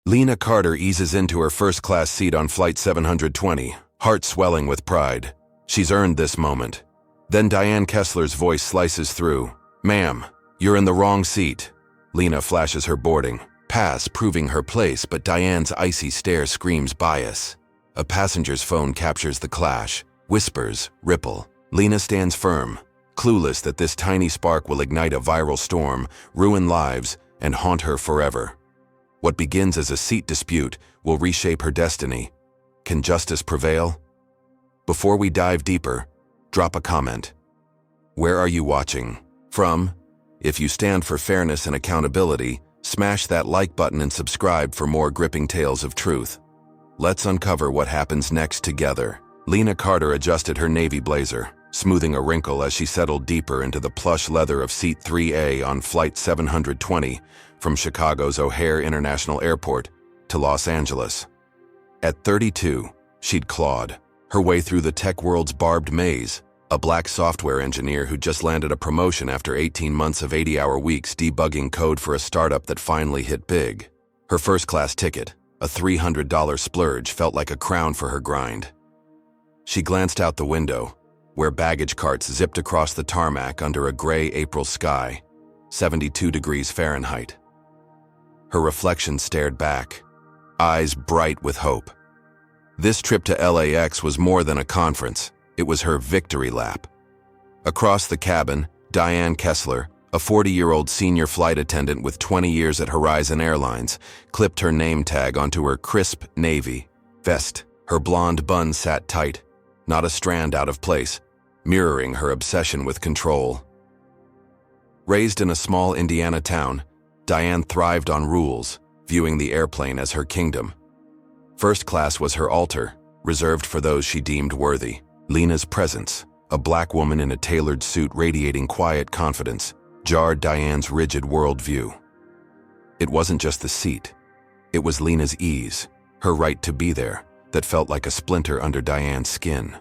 Lena Carter eases into her first-class seat on Flight 720, heart swelling with pride. She's earned this moment. Then Diane Kessler's voice slices through. "Ma'am, you're in the wrong seat." Lena flashes her boarding pass, proving her place, but Diane's icy stare screams bias. A passenger's phone captures the clash. Whispers, ripple. Lena stands firm, clueless that this tiny spark will ignite a viral storm, ruin lives, and haunt her forever. What begins as a seat dispute will reshape her destiny. Can justice prevail? Before we dive deeper, drop a comment. Where are you watching from? If you stand for fairness and accountability, smash that like button and subscribe for more gripping tales of truth. Let's uncover what happens next together. Lena Carter adjusted her navy blazer, smoothing a wrinkle as she settled deeper into the plush leather of Seat 3A on Flight 720 from Chicago's O'Hare International Airport to Los Angeles. At 32, she'd clawed her way through the tech world's barbed maze, a black software engineer who just landed a promotion after 18 months of 80-hour weeks debugging code for a startup that finally hit big. Her first-class ticket, a $300 splurge, felt like a crown for her grind. She glanced out the window, where baggage carts zipped across the tarmac under a gray April sky, 72 degrees Fahrenheit. Her reflection stared back, eyes bright with hope. This trip to LAX was more than a conference. It was her victory lap. Across the cabin, Diane Kessler, a 40-year-old senior flight attendant with 20 years at Horizon Airlines, clipped her name tag onto her crisp navy vest. Her blonde bun sat tight, not a strand out of place, mirroring her obsession with control. Raised in a small Indiana town, Diane thrived on rules, viewing the airplane as her kingdom. First class was her altar, reserved for those she deemed worthy. Lena's presence, a black woman in a tailored suit radiating quiet confidence, jarred Diane's rigid worldview. It wasn't just the seat. It was Lena's ease, her right to be there, that felt like a splinter under Diane's skin.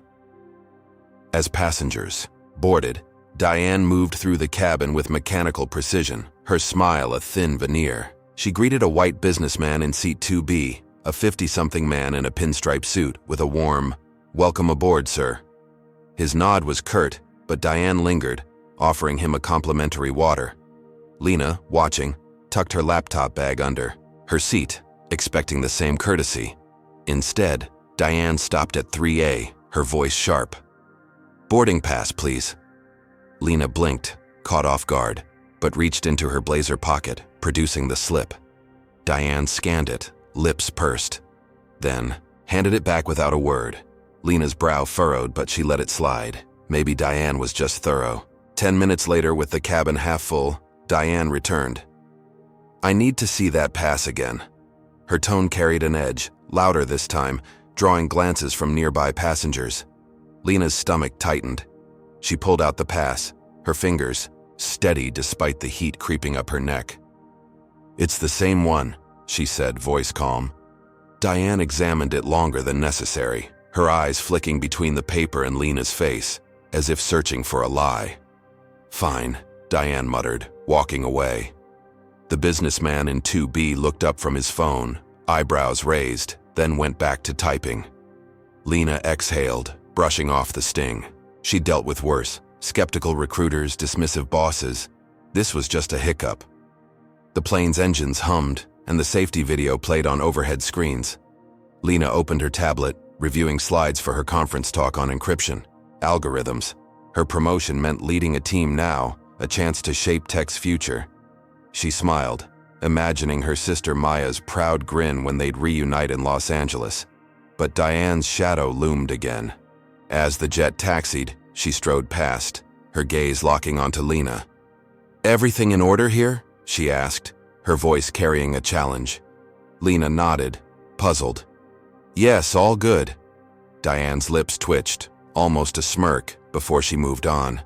As passengers boarded, Diane moved through the cabin with mechanical precision, her smile a thin veneer. She greeted a white businessman in Seat 2B, a 50-something man in a pinstripe suit, with a warm, "Welcome aboard, sir." His nod was curt, but Diane lingered, offering him a complimentary water. Lena, watching, tucked her laptop bag under her seat, expecting the same courtesy. Instead, Diane stopped at 3A, her voice sharp. "Boarding pass, please." Lena blinked, caught off guard, but reached into her blazer pocket, producing the slip. Diane scanned it, lips pursed, then handed it back without a word. Lena's brow furrowed, but she let it slide. Maybe Diane was just thorough. 10 minutes later, with the cabin half full, Diane returned. "I need to see that pass again." Her tone carried an edge, louder this time, drawing glances from nearby passengers. Lena's stomach tightened. She pulled out the pass, her fingers steady despite the heat creeping up her neck. "It's the same one," she said, voice calm. Diane examined it longer than necessary, her eyes flicking between the paper and Lena's face, as if searching for a lie. "Fine," Diane muttered, walking away. The businessman in 2B looked up from his phone, eyebrows raised, then went back to typing. Lena exhaled, brushing off the sting. She dealt with worse, skeptical recruiters, dismissive bosses. This was just a hiccup. The plane's engines hummed, and the safety video played on overhead screens. Lena opened her tablet, reviewing slides for her conference talk on encryption, algorithms. Her promotion meant leading a team now, a chance to shape tech's future. She smiled, imagining her sister Maya's proud grin when they'd reunite in Los Angeles. But Diane's shadow loomed again. As the jet taxied, she strode past, her gaze locking onto Lena. "Everything in order here?" she asked, her voice carrying a challenge. Lena nodded, puzzled. "Yes, all good." Diane's lips twitched, almost a smirk, before she moved on.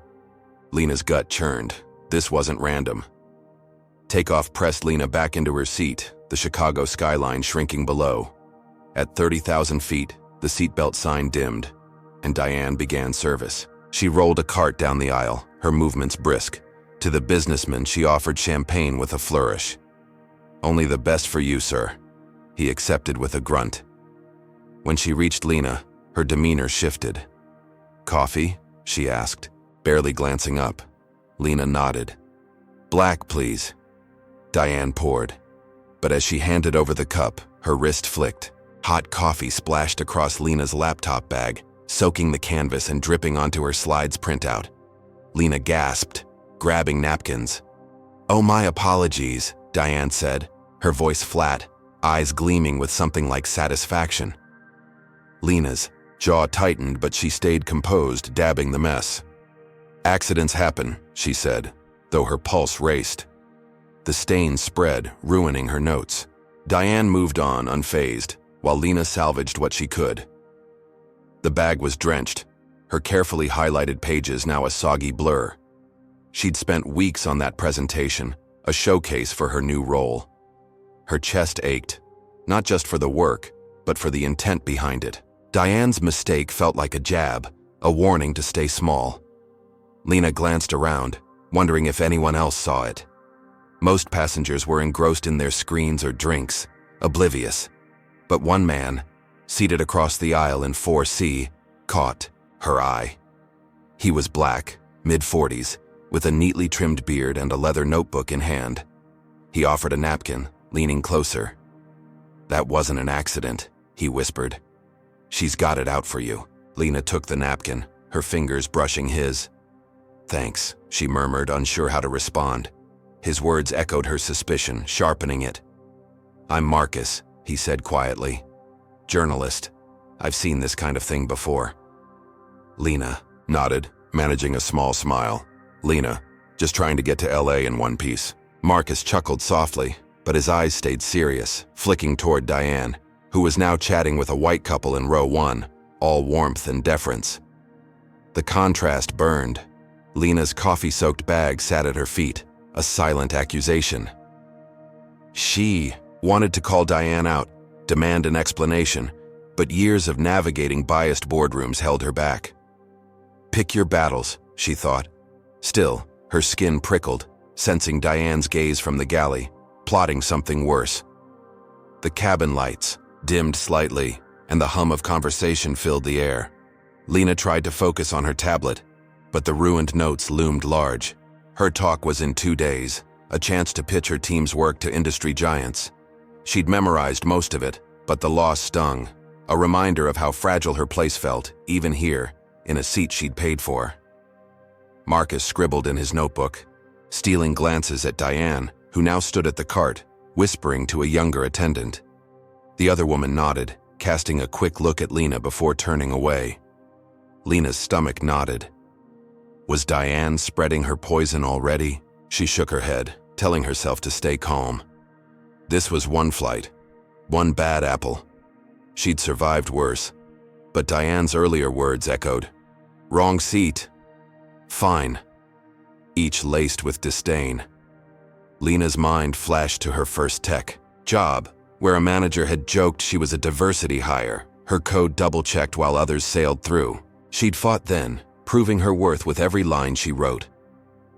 Lena's gut churned. This wasn't random. Takeoff pressed Lena back into her seat, the Chicago skyline shrinking below. At 30,000 feet, the seatbelt sign dimmed, and Diane began service. She rolled a cart down the aisle, her movements brisk. To the businessman, she offered champagne with a flourish. "Only the best for you, sir." he accepted with a grunt. When she reached Lena, her demeanor shifted. "Coffee?" she asked, barely glancing up. Lena nodded. "Black, please." Diane poured. But as she handed over the cup, her wrist flicked. Hot coffee splashed across Lena's laptop bag, soaking the canvas and dripping onto her slides printout. Lena gasped, grabbing napkins. "Oh, my apologies," Diane said, her voice flat, eyes gleaming with something like satisfaction. Lena's jaw tightened, but she stayed composed, dabbing the mess. "Accidents happen," she said, though her pulse raced. The stains spread, ruining her notes. Diane moved on, unfazed, while Lena salvaged what she could. The bag was drenched, her carefully highlighted pages now a soggy blur. She'd spent weeks on that presentation, a showcase for her new role. Her chest ached, not just for the work, but for the intent behind it. Diane's mistake felt like a jab, a warning to stay small. Lena glanced around, wondering if anyone else saw it. Most passengers were engrossed in their screens or drinks, oblivious. But one man, seated across the aisle in 4C, caught her eye. He was black, mid-40s, with a neatly trimmed beard and a leather notebook in hand. He offered a napkin, leaning closer. "That wasn't an accident," he whispered. "She's got it out for you." Lena took the napkin, her fingers brushing his. "Thanks," she murmured, unsure how to respond. His words echoed her suspicion, sharpening it. "I'm Marcus," he said quietly. "Journalist. I've seen this kind of thing before." Lena nodded, managing a small smile. "Lena, just trying to get to LA in one piece." Marcus chuckled softly, but his eyes stayed serious, flicking toward Diane, who was now chatting with a white couple in row 1, all warmth and deference. The contrast burned. Lena's coffee-soaked bag sat at her feet, a silent accusation. She wanted to call Diane out, demand an explanation, but years of navigating biased boardrooms held her back. "Pick your battles," she thought. Still, her skin prickled, sensing Diane's gaze from the galley, plotting something worse. The cabin lights dimmed slightly, and the hum of conversation filled the air. Lena tried to focus on her tablet, but the ruined notes loomed large. Her talk was in 2 days, a chance to pitch her team's work to industry giants. She'd memorized most of it, but the loss stung, a reminder of how fragile her place felt, even here, in a seat she'd paid for. Marcus scribbled in his notebook, stealing glances at Diane, who now stood at the cart, whispering to a younger attendant. The other woman nodded, casting a quick look at Lena before turning away. Lena's stomach knotted. Was Diane spreading her poison already? She shook her head, telling herself to stay calm. This was one flight, one bad apple. She'd survived worse, but Diane's earlier words echoed. "Wrong seat." "Fine," each laced with disdain. Lena's mind flashed to her first tech job, where a manager had joked she was a diversity hire, her code double-checked while others sailed through. She'd fought then, proving her worth with every line she wrote.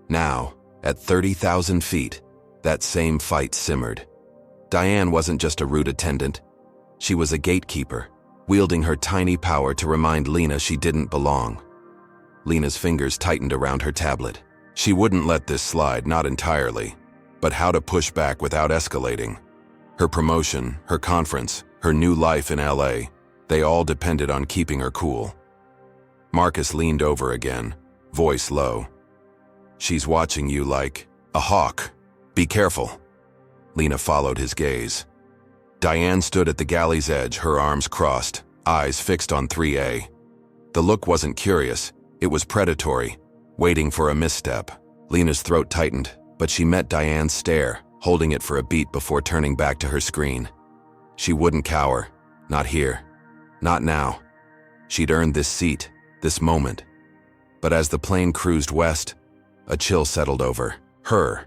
Now, at 30,000 feet, that same fight simmered. Diane wasn't just a rude attendant. She was a gatekeeper, wielding her tiny power to remind Lena she didn't belong. Lena's fingers tightened around her tablet. She wouldn't let this slide, not entirely, but how to push back without escalating. Her promotion, her conference, her new life in LA, they all depended on keeping her cool. Marcus leaned over again, voice low. "She's watching you like a hawk. Be careful." Lena followed his gaze. Diane stood at the galley's edge, her arms crossed, eyes fixed on 3A. The look wasn't curious, it was predatory, waiting for a misstep. Lena's throat tightened, but she met Diane's stare, holding it for a beat before turning back to her screen. She wouldn't cower. Not here. Not now. She'd earned this seat, this moment. But as the plane cruised west, a chill settled over her.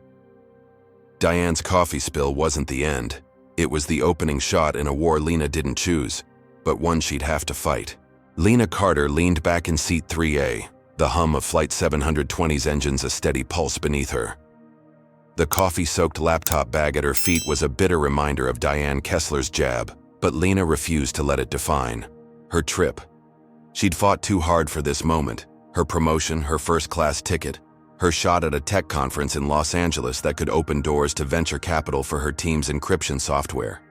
Diane's coffee spill wasn't the end. It was the opening shot in a war Lena didn't choose, but one she'd have to fight. Lena Carter leaned back in seat 3A, the hum of Flight 720's engines a steady pulse beneath her. The coffee-soaked laptop bag at her feet was a bitter reminder of Diane Kessler's jab, but Lena refused to let it define her trip. She'd fought too hard for this moment, her promotion, her first-class ticket, her shot at a tech conference in Los Angeles that could open doors to venture capital for her team's encryption software.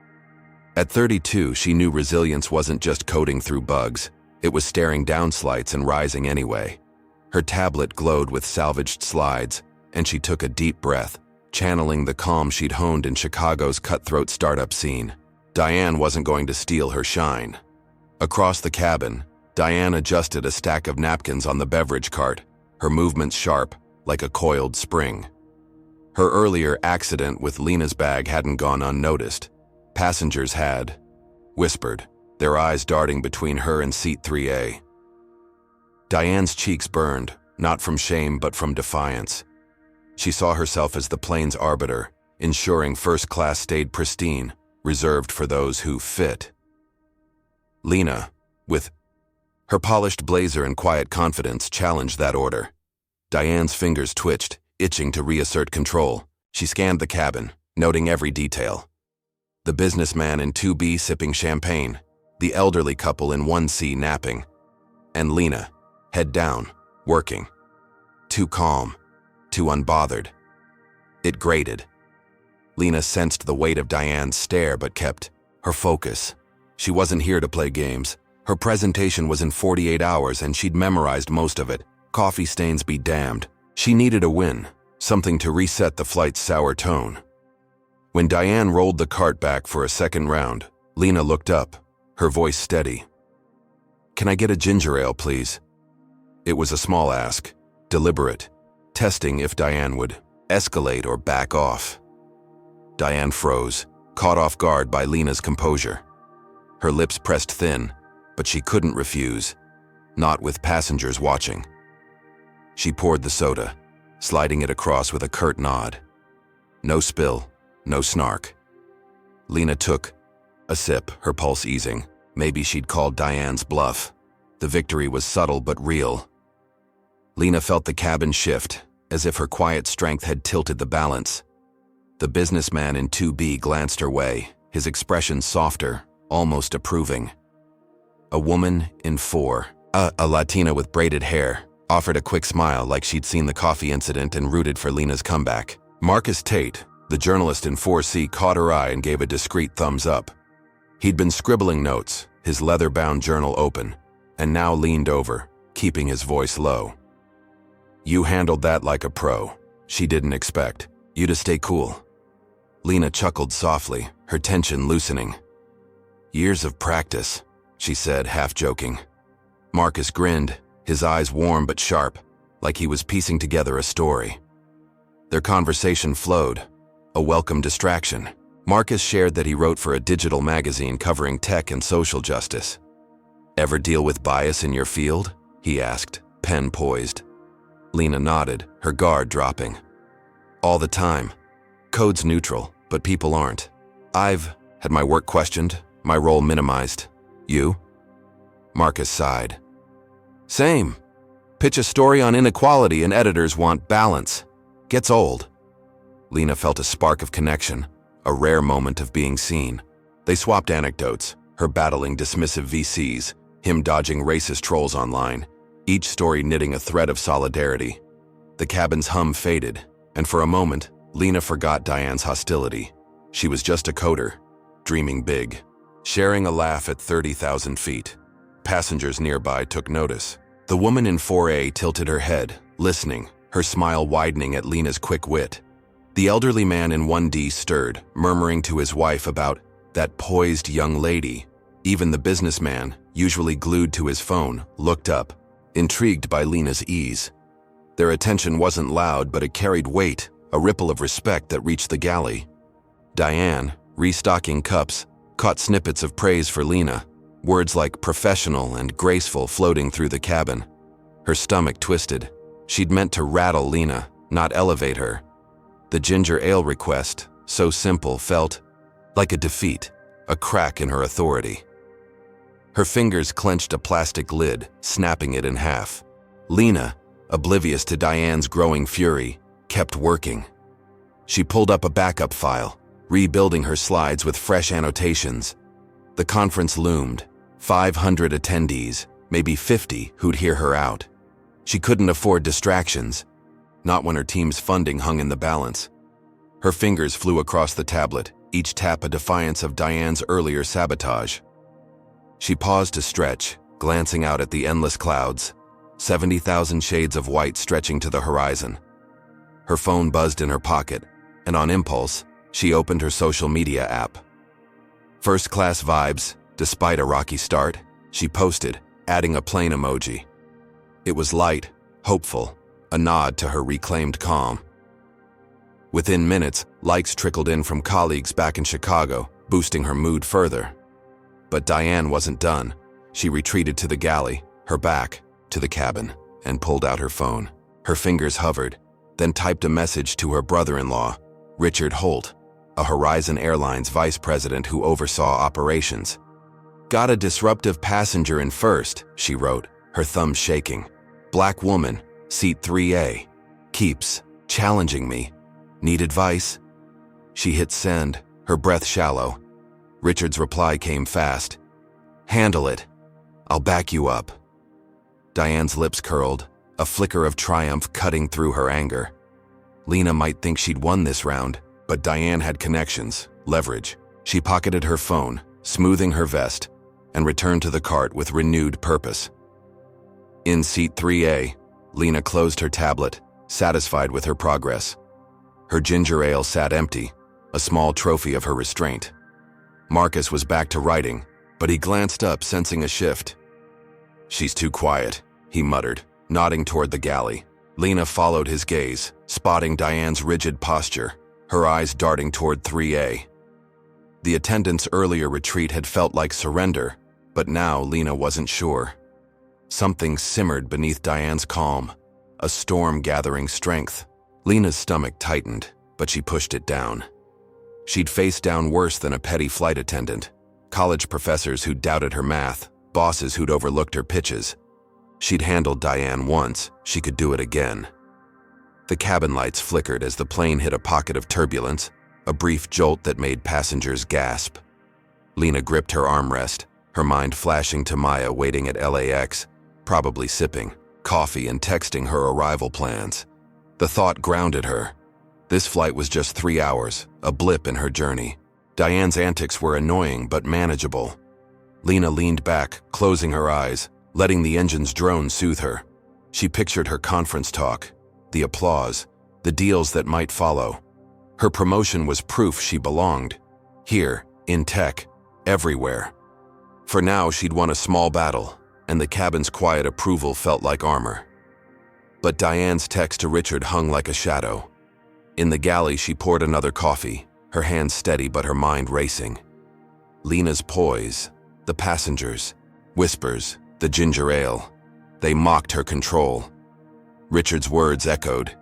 At 32, she knew resilience wasn't just coding through bugs, it was staring down slights and rising anyway. Her tablet glowed with salvaged slides, and she took a deep breath, channeling the calm she'd honed in Chicago's cutthroat startup scene. Diane wasn't going to steal her shine. Across the cabin, Diane adjusted a stack of napkins on the beverage cart, her movements sharp, like a coiled spring. Her earlier accident with Lena's bag hadn't gone unnoticed. Passengers had whispered, their eyes darting between her and seat 3A. Diane's cheeks burned, not from shame but from defiance. She saw herself as the plane's arbiter, ensuring first class stayed pristine, reserved for those who fit. Lena, with her polished blazer and quiet confidence, challenged that order. Diane's fingers twitched, itching to reassert control. She scanned the cabin, noting every detail. The businessman in 2B sipping champagne, the elderly couple in 1C napping, and Lena, head down, working. Too calm, too unbothered. It grated. Lena sensed the weight of Diane's stare but kept her focus. She wasn't here to play games. Her presentation was in 48 hours and she'd memorized most of it. Coffee stains be damned. She needed a win, something to reset the flight's sour tone. When Diane rolled the cart back for a second round, Lena looked up, her voice steady. "Can I get a ginger ale, please?" It was a small ask, deliberate, testing if Diane would escalate or back off. Diane froze, caught off guard by Lena's composure. Her lips pressed thin, but she couldn't refuse, not with passengers watching. She poured the soda, sliding it across with a curt nod. No spill, no snark. Lena took a sip, her pulse easing. Maybe she'd called Diane's bluff. The victory was subtle but real. Lena felt the cabin shift, as if her quiet strength had tilted the balance. The businessman in 2B glanced her way, his expression softer, almost approving. A woman in 4, a Latina with braided hair, offered a quick smile like she'd seen the coffee incident and rooted for Lena's comeback. Marcus Tate, the journalist in 4C, caught her eye and gave a discreet thumbs up. He'd been scribbling notes, his leather-bound journal open, and now leaned over, keeping his voice low. "You handled that like a pro. She didn't expect you to stay cool." Lena chuckled softly, her tension loosening. "Years of practice," she said, half joking. Marcus grinned, his eyes warm but sharp, like he was piecing together a story. Their conversation flowed, a welcome distraction. Marcus shared that he wrote for a digital magazine covering tech and social justice. "Ever deal with bias in your field?" he asked, pen poised. Lena nodded, her guard dropping. "All the time. Code's neutral, but people aren't. I've had my work questioned, my role minimized. You?" Marcus sighed. "Same. Pitch a story on inequality and editors want balance. Gets old." Lena felt a spark of connection, a rare moment of being seen. They swapped anecdotes, her battling dismissive VCs, him dodging racist trolls online, each story knitting a thread of solidarity. The cabin's hum faded, and for a moment, Lena forgot Diane's hostility. She was just a coder, dreaming big, sharing a laugh at 30,000 feet. Passengers nearby took notice. The woman in 4A tilted her head, listening, her smile widening at Lena's quick wit. The elderly man in 1D stirred, murmuring to his wife about that poised young lady. Even the businessman, usually glued to his phone, looked up, intrigued by Lena's ease. Their attention wasn't loud, but it carried weight, a ripple of respect that reached the galley. Diane, restocking cups, caught snippets of praise for Lena, words like professional and graceful floating through the cabin. Her stomach twisted. She'd meant to rattle Lena, not elevate her. The ginger ale request, so simple, felt like a defeat, a crack in her authority. Her fingers clenched a plastic lid, snapping it in half. Lena, oblivious to Diane's growing fury, kept working. She pulled up a backup file, rebuilding her slides with fresh annotations. The conference loomed. 500 attendees, maybe 50 who'd hear her out. She couldn't afford distractions, not when her team's funding hung in the balance. Her fingers flew across the tablet, each tap a defiance of Diane's earlier sabotage. She paused to stretch, glancing out at the endless clouds, 70,000 shades of white stretching to the horizon. Her phone buzzed in her pocket, and on impulse, she opened her social media app. First-class vibes, despite a rocky start, she posted, adding a plane emoji. It was light, hopeful, a nod to her reclaimed calm. Within minutes, likes trickled in from colleagues back in Chicago, boosting her mood further. But Diane wasn't done. She retreated to the galley, her back to the cabin, and pulled out her phone. Her fingers hovered, then typed a message to her brother-in-law, Richard Holt, a Horizon Airlines vice president who oversaw operations. "Got a disruptive passenger in first," she wrote, her thumbs shaking. "Black woman, seat 3A. Keeps challenging me. Need advice?" She hit send, her breath shallow. Richard's reply came fast. "Handle it. I'll back you up." Diane's lips curled, a flicker of triumph cutting through her anger. Lena might think she'd won this round, but Diane had connections, leverage. She pocketed her phone, smoothing her vest, and returned to the cart with renewed purpose. In seat 3A, Lena closed her tablet, satisfied with her progress. Her ginger ale sat empty, a small trophy of her restraint. Marcus was back to writing, but he glanced up, sensing a shift. "She's too quiet," he muttered, nodding toward the galley. Lena followed his gaze, spotting Diane's rigid posture, her eyes darting toward 3A. The attendant's earlier retreat had felt like surrender, but now Lena wasn't sure. Something simmered beneath Diane's calm, a storm gathering strength. Lena's stomach tightened, but she pushed it down. She'd faced down worse than a petty flight attendant, college professors who'd doubted her math, bosses who'd overlooked her pitches. She'd handled Diane once, she could do it again. The cabin lights flickered as the plane hit a pocket of turbulence, a brief jolt that made passengers gasp. Lena gripped her armrest, her mind flashing to Maya waiting at LAX, probably sipping coffee and texting her arrival plans. The thought grounded her. This flight was just 3 hours, a blip in her journey. Diane's antics were annoying but manageable. Lena leaned back, closing her eyes, letting the engine's drone soothe her. She pictured her conference talk, the applause, the deals that might follow. Her promotion was proof she belonged. Here, in tech, everywhere. For now, she'd won a small battle, and the cabin's quiet approval felt like armor. But Diane's text to Richard hung like a shadow. In the galley, she poured another coffee, her hands steady but her mind racing. Lena's poise, the passengers, whispers, the ginger ale. They mocked her control. Richard's words echoed,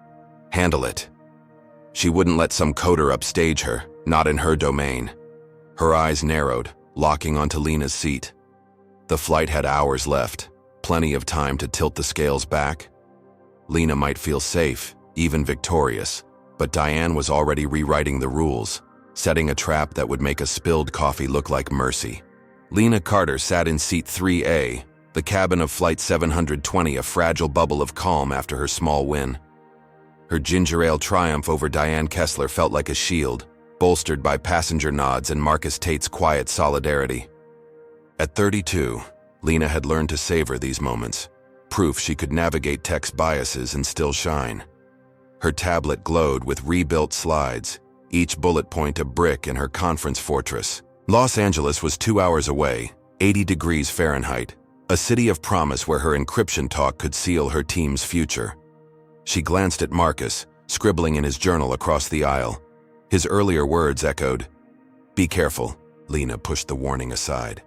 "Handle it." She wouldn't let some coder upstage her, not in her domain. Her eyes narrowed, locking onto Lena's seat. The flight had hours left, plenty of time to tilt the scales back. Lena might feel safe, even victorious, but Diane was already rewriting the rules, setting a trap that would make a spilled coffee look like mercy. Lena Carter sat in seat 3A, the cabin of Flight 720, a fragile bubble of calm after her small win. Her ginger ale triumph over Diane Kessler felt like a shield, bolstered by passenger nods and Marcus Tate's quiet solidarity. At 32, Lena had learned to savor these moments, proof she could navigate tech's biases and still shine. Her tablet glowed with rebuilt slides, each bullet point a brick in her conference fortress. Los Angeles was 2 hours away, 80 degrees Fahrenheit, a city of promise where her encryption talk could seal her team's future. She glanced at Marcus, scribbling in his journal across the aisle. His earlier words echoed. "Be careful," Lena pushed the warning aside.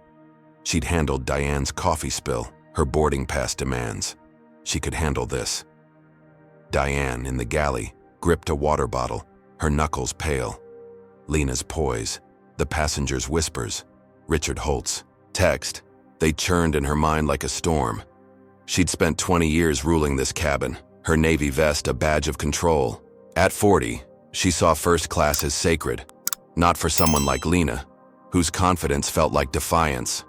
She'd handled Diane's coffee spill, her boarding pass demands. She could handle this. Diane, in the galley, gripped a water bottle, her knuckles pale. Lena's poise, the passenger's whispers, Richard Holt's text, they churned in her mind like a storm. She'd spent 20 years ruling this cabin, her navy vest a badge of control. At 40, she saw first class as sacred, not for someone like Lena, whose confidence felt like defiance.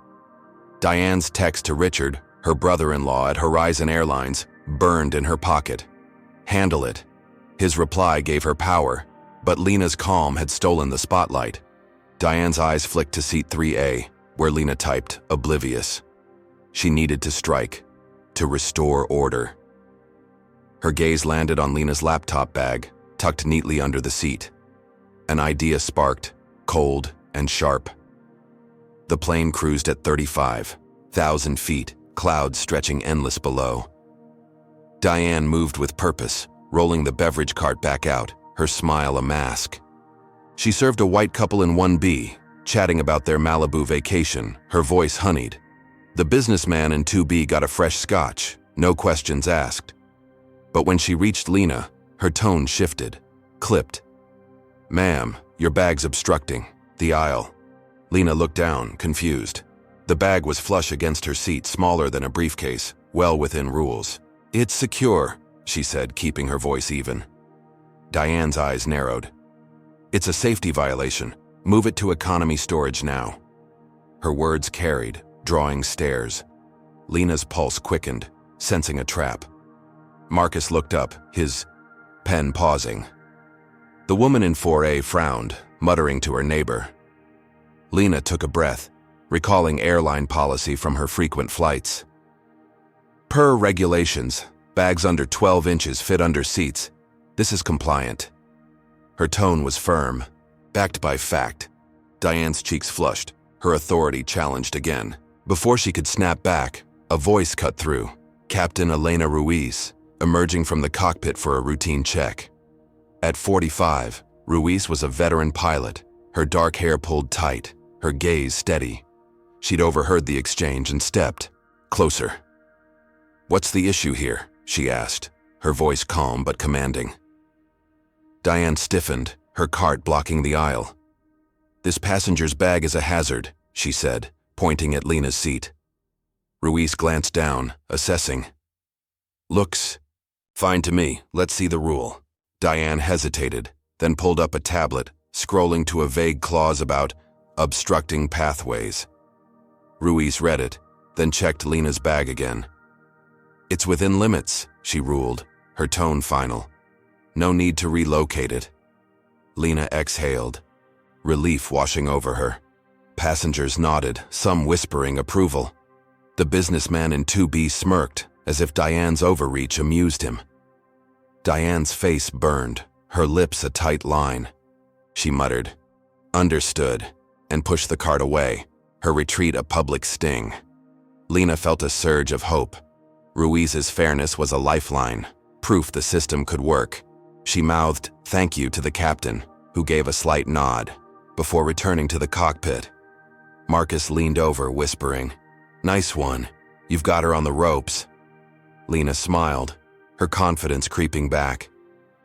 Diane's text to Richard, her brother-in-law at Horizon Airlines, burned in her pocket. "Handle it." His reply gave her power, but Lena's calm had stolen the spotlight. Diane's eyes flicked to seat 3A, where Lena typed, oblivious. She needed to strike, to restore order. Her gaze landed on Lena's laptop bag, tucked neatly under the seat. An idea sparked, cold and sharp. The plane cruised at 35,000 feet, clouds stretching endless below. Diane moved with purpose, rolling the beverage cart back out, her smile a mask. She served a white couple in 1B, chatting about their Malibu vacation, her voice honeyed. The businessman in 2B got a fresh scotch, no questions asked. But when she reached Lena, her tone shifted, clipped. "Ma'am, your bag's obstructing the aisle." Lena looked down, confused. The bag was flush against her seat, smaller than a briefcase, well within rules. "It's secure," she said, keeping her voice even. Diane's eyes narrowed. "It's a safety violation. Move it to economy storage now." Her words carried, drawing stares. Lena's pulse quickened, sensing a trap. Marcus looked up, his pen pausing. The woman in 4A frowned, muttering to her neighbor. Lena took a breath, recalling airline policy from her frequent flights. "Per regulations, bags under 12 inches fit under seats. This is compliant." Her tone was firm, backed by fact. Diane's cheeks flushed, her authority challenged again. Before she could snap back, a voice cut through. Captain Elena Ruiz, emerging from the cockpit for a routine check. At 45, Ruiz was a veteran pilot, her dark hair pulled tight, her gaze steady. She'd overheard the exchange and stepped closer. "What's the issue here?" she asked, her voice calm but commanding. Diane stiffened, her cart blocking the aisle. "This passenger's bag is a hazard," she said, pointing at Lena's seat. Ruiz glanced down, assessing. "Looks fine to me. Let's see the rule." Diane hesitated, then pulled up a tablet, scrolling to a vague clause about obstructing pathways. Ruiz read it, then checked Lena's bag again. "It's within limits," she ruled, her tone final. "No need to relocate it." Lena exhaled, relief washing over her. Passengers nodded, some whispering approval. The businessman in 2B smirked, as if Diane's overreach amused him. Diane's face burned, her lips a tight line. She muttered, "Understood," and pushed the cart away, her retreat a public sting. Lena felt a surge of hope. Ruiz's fairness was a lifeline, proof the system could work. She mouthed thank you to the captain, who gave a slight nod, before returning to the cockpit. Marcus leaned over, whispering, "Nice one. You've got her on the ropes." Lena smiled, her confidence creeping back.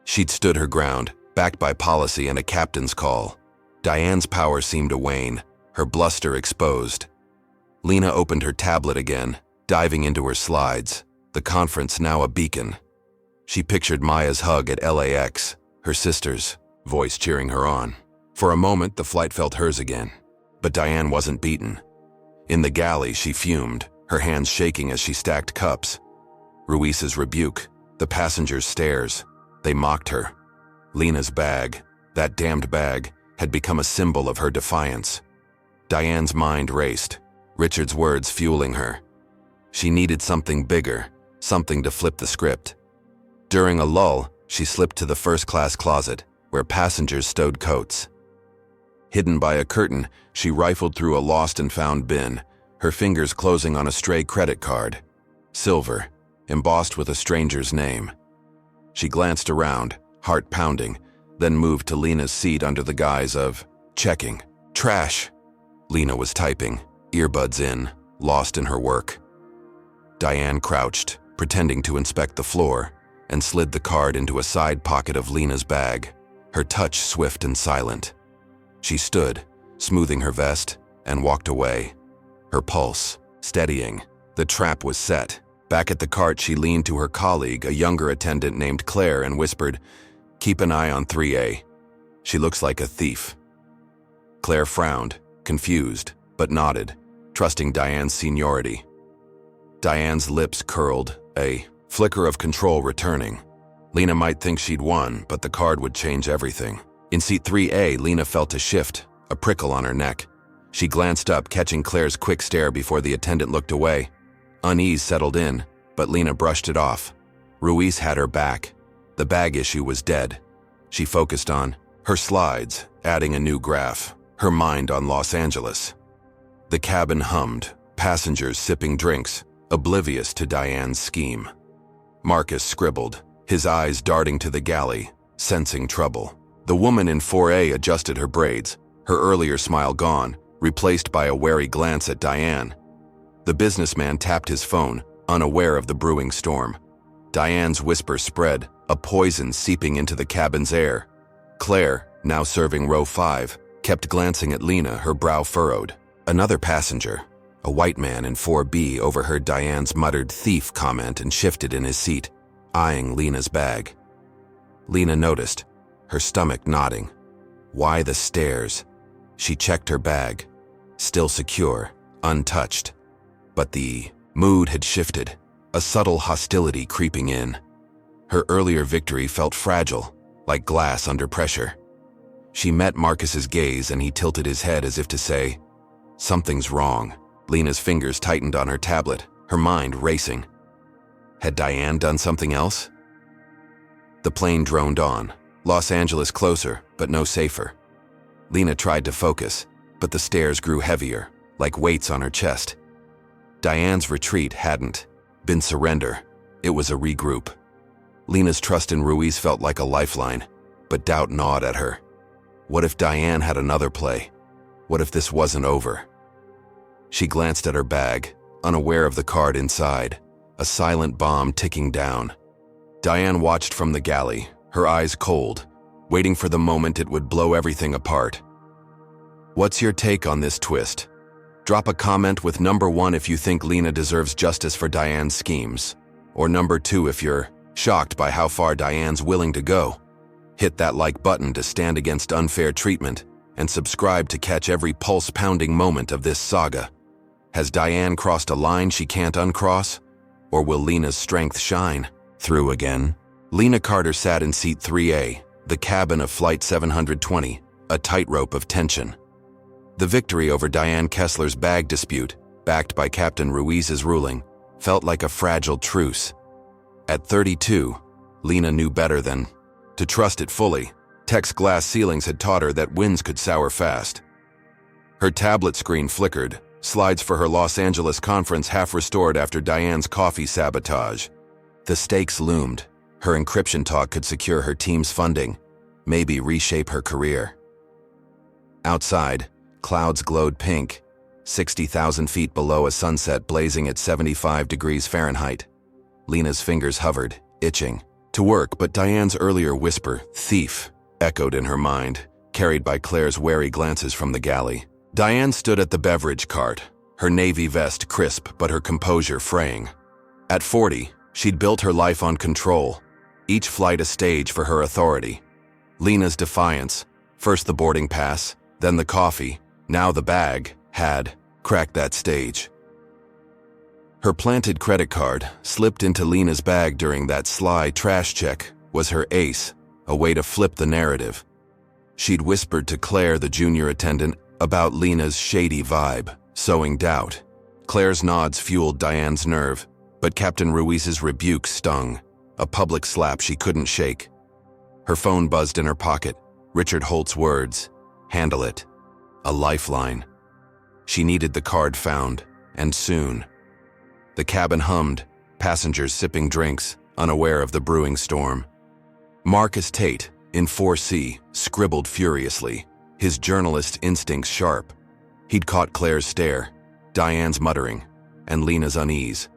She'd stood her ground, backed by policy and a captain's call. Diane's power seemed to wane, her bluster exposed. Lena opened her tablet again, diving into her slides, the conference now a beacon. She pictured Maya's hug at LAX, her sister's voice cheering her on. For a moment, the flight felt hers again. But Diane wasn't beaten. In the galley, she fumed, her hands shaking as she stacked cups. Ruiz's rebuke, the passengers' stares, they mocked her. Lena's bag, that damned bag, had become a symbol of her defiance. Diane's mind raced, Richard's words fueling her. She needed something bigger, something to flip the script. During a lull, she slipped to the first-class closet, where passengers stowed coats. Hidden by a curtain, she rifled through a lost-and-found bin, her fingers closing on a stray credit card. Silver, embossed with a stranger's name. She glanced around, heart pounding, then moved to Lena's seat under the guise of checking. "Trash!" Lena was typing, earbuds in, lost in her work. Diane crouched, pretending to inspect the floor, and slid the card into a side pocket of Lena's bag, her touch swift and silent. She stood, smoothing her vest, and walked away, her pulse steadying. The trap was set. Back at the cart, she leaned to her colleague, a younger attendant named Claire, and whispered, "Keep an eye on 3A. She looks like a thief." Claire frowned, confused, but nodded, trusting Diane's seniority. Diane's lips curled, a flicker of control returning. Lena might think she'd won, but the card would change everything. In seat 3A, Lena felt a shift, a prickle on her neck. She glanced up, catching Claire's quick stare before the attendant looked away. Unease settled in, but Lena brushed it off. Ruiz had her back. The bag issue was dead. She focused on her slides, adding a new graph, her mind on Los Angeles. The cabin hummed, passengers sipping drinks, oblivious to Diane's scheme. Marcus scribbled, his eyes darting to the galley, sensing trouble. The woman in 4A adjusted her braids, her earlier smile gone, replaced by a wary glance at Diane. The businessman tapped his phone, unaware of the brewing storm. Diane's whisper spread, a poison seeping into the cabin's air. Claire, now serving row 5, kept glancing at Lena, her brow furrowed. Another passenger, a white man in 4B, overheard Diane's muttered thief comment and shifted in his seat, eyeing Lena's bag. Lena noticed, her stomach nodding. Why the stares? She checked her bag. Still secure, untouched. But the mood had shifted, a subtle hostility creeping in. Her earlier victory felt fragile, like glass under pressure. She met Marcus's gaze and he tilted his head as if to say, "Something's wrong." Lena's fingers tightened on her tablet, her mind racing. Had Diane done something else? The plane droned on, Los Angeles closer, but no safer. Lena tried to focus, but the stares grew heavier, like weights on her chest. Diane's retreat hadn't been surrender, it was a regroup. Lena's trust in Ruiz felt like a lifeline, but doubt gnawed at her. What if Diane had another play? What if this wasn't over? She glanced at her bag, unaware of the card inside, a silent bomb ticking down. Diane watched from the galley, her eyes cold, waiting for the moment it would blow everything apart. What's your take on this twist? Drop a comment with number 1 if you think Lena deserves justice for Diane's schemes, or number 2 if you're shocked by how far Diane's willing to go. Hit that like button to stand against unfair treatment, and subscribe to catch every pulse-pounding moment of this saga. Has Diane crossed a line she can't uncross? Or will Lena's strength shine through again? Lena Carter sat in seat 3A, the cabin of Flight 720, a tightrope of tension. The victory over Diane Kessler's bag dispute, backed by Captain Ruiz's ruling, felt like a fragile truce. At 32, Lena knew better than to trust it fully. Tech's glass ceilings had taught her that winds could sour fast. Her tablet screen flickered, slides for her Los Angeles conference half restored after Diane's coffee sabotage. The stakes loomed. Her encryption talk could secure her team's funding, maybe reshape her career. Outside, clouds glowed pink, 60,000 feet below a sunset blazing at 75 degrees Fahrenheit. Lena's fingers hovered, itching to work, but Diane's earlier whisper, "thief," echoed in her mind, carried by Claire's wary glances from the galley. Diane stood at the beverage cart, her navy vest crisp but her composure fraying. At 40, she'd built her life on control, each flight a stage for her authority. Lena's defiance, first the boarding pass, then the coffee, now the bag, had cracked that stage. Her planted credit card, slipped into Lena's bag during that sly trash check, was her ace, a way to flip the narrative. She'd whispered to Claire, the junior attendant, about Lena's shady vibe, sowing doubt. Claire's nods fueled Diane's nerve, but Captain Ruiz's rebuke stung, a public slap she couldn't shake. Her phone buzzed in her pocket, Richard Holt's words, "Handle it." A lifeline. She needed the card found, and soon. The cabin hummed, passengers sipping drinks, unaware of the brewing storm. Marcus Tate, in 4C, scribbled furiously, his journalist instincts sharp. He'd caught Claire's stare, Diane's muttering, and Lena's unease.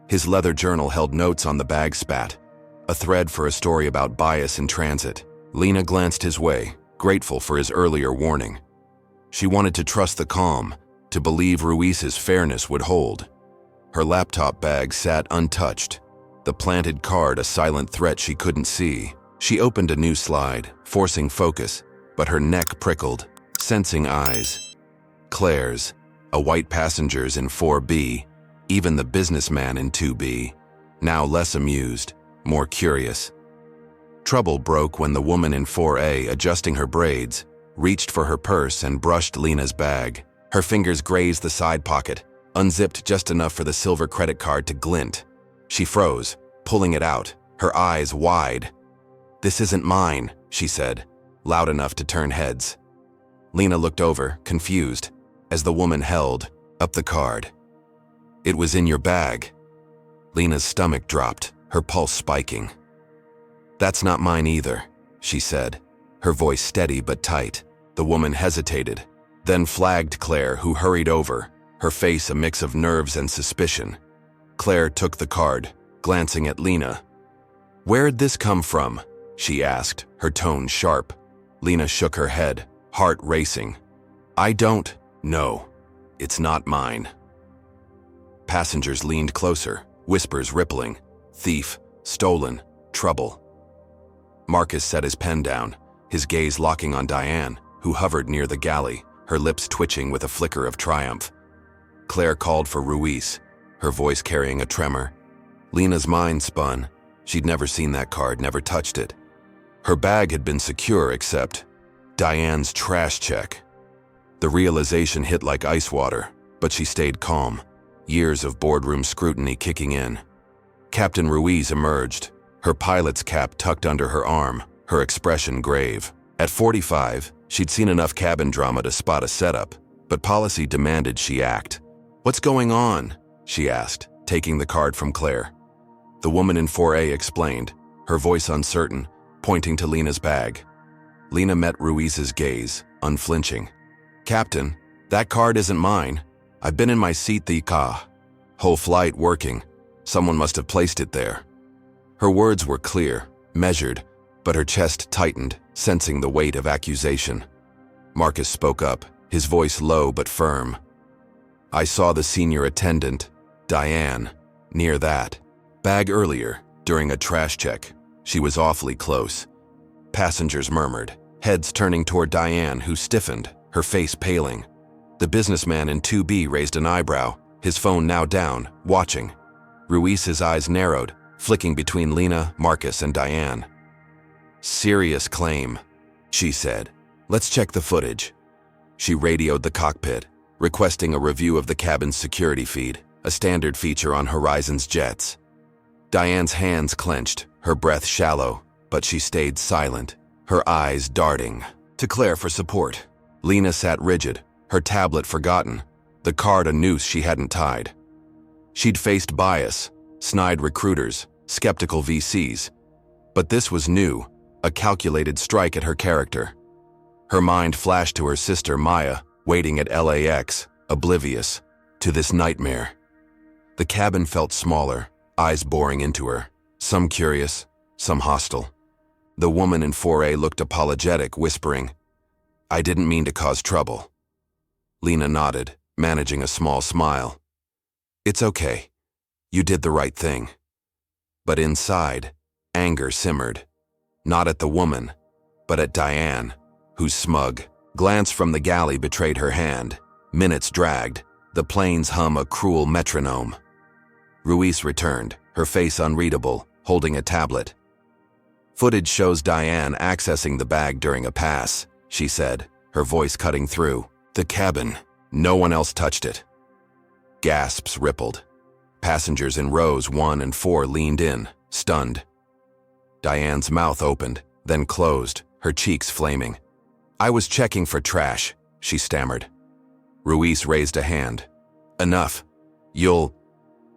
His leather journal held notes on the bag spat, a thread for a story about bias in transit. Lena glanced his way, grateful for his earlier warning. She wanted to trust the calm, to believe Ruiz's fairness would hold. Her laptop bag sat untouched, the planted card a silent threat she couldn't see. She opened a new slide, forcing focus, but her neck prickled, sensing eyes. Claire's, a white passenger's in 4B, even the businessman in 2B, now less amused, more curious. Trouble broke when the woman in 4A, adjusting her braids, reached for her purse and brushed Lena's bag. Her fingers grazed the side pocket, unzipped just enough for the silver credit card to glint. She froze, pulling it out, her eyes wide. "This isn't mine," she said, loud enough to turn heads. Lena looked over, confused, as the woman held up the card. "It was in your bag." Lena's stomach dropped, her pulse spiking. "That's not mine either," she said, her voice steady but tight. The woman hesitated, then flagged Claire, who hurried over, her face a mix of nerves and suspicion. Claire took the card, glancing at Lena. "Where'd this come from?" she asked, her tone sharp. Lena shook her head, heart racing. "I don't know. It's not mine." Passengers leaned closer, whispers rippling. Thief, stolen, trouble. Marcus set his pen down, his gaze locking on Diane, who hovered near the galley, her lips twitching with a flicker of triumph. Claire called for Ruiz, her voice carrying a tremor. Lena's mind spun. She'd never seen that card, never touched it. Her bag had been secure except Diane's trash check. The realization hit like ice water, but she stayed calm, years of boardroom scrutiny kicking in. Captain Ruiz emerged, her pilot's cap tucked under her arm, her expression grave. At 45, she'd seen enough cabin drama to spot a setup, but policy demanded she act. "What's going on?" she asked, taking the card from Claire. The woman in 4A explained, her voice uncertain, pointing to Lena's bag. Lena met Ruiz's gaze, unflinching. "Captain, that card isn't mine. I've been in my seat the whole flight working. Someone must have placed it there." Her words were clear, measured, but her chest tightened, sensing the weight of accusation. Marcus spoke up, his voice low but firm. "I saw the senior attendant, Diane, near that bag earlier, during a trash check. She was awfully close." Passengers murmured, heads turning toward Diane, who stiffened, her face paling. The businessman in 2B raised an eyebrow, his phone now down, watching. Ruiz's eyes narrowed, flicking between Lena, Marcus, and Diane. "Serious claim," she said. "Let's check the footage." She radioed the cockpit, requesting a review of the cabin's security feed, a standard feature on Horizon's jets. Diane's hands clenched, her breath shallow, but she stayed silent, her eyes darting. To Claire for support. Lena sat rigid, her tablet forgotten, the card a noose she hadn't tied. She'd faced bias, snide recruiters, skeptical VCs. But this was new, a calculated strike at her character. Her mind flashed to her sister Maya, waiting at LAX, oblivious to this nightmare. The cabin felt smaller, eyes boring into her, some curious, some hostile. The woman in 4A looked apologetic, whispering, "I didn't mean to cause trouble." Lena nodded, managing a small smile. "It's okay. You did the right thing." But inside, anger simmered. Not at the woman, but at Diane, whose smug glance from the galley betrayed her hand. Minutes dragged, the planes hum a cruel metronome. Ruiz returned, her face unreadable, holding a tablet. "Footage shows Diane accessing the bag during a pass," she said, her voice cutting through. "The cabin. No one else touched it." Gasps rippled. Passengers in rows 1 and 4 leaned in, stunned. Diane's mouth opened, then closed, her cheeks flaming. "I was checking for trash," she stammered. Ruiz raised a hand. "Enough. You'll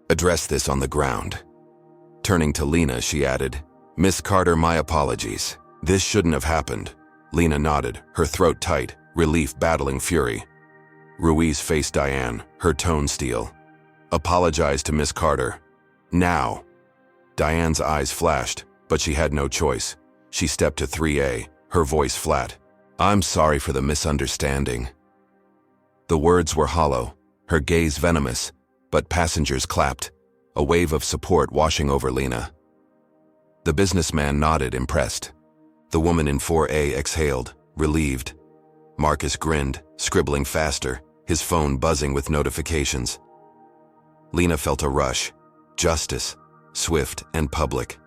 address this on the ground." Turning to Lena, she added, "Miss Carter, my apologies. This shouldn't have happened." Lena nodded, her throat tight, relief battling fury. Ruiz faced Diane, her tone steel. "Apologize to Miss Carter. Now." Diane's eyes flashed, but she had no choice. She stepped to 3A, her voice flat. "I'm sorry for the misunderstanding." The words were hollow, her gaze venomous, but passengers clapped, a wave of support washing over Lena. The businessman nodded, impressed. The woman in 4A exhaled, Relieved. Marcus grinned, scribbling faster, his phone buzzing with notifications. Lena felt a rush. Justice. Swift and public.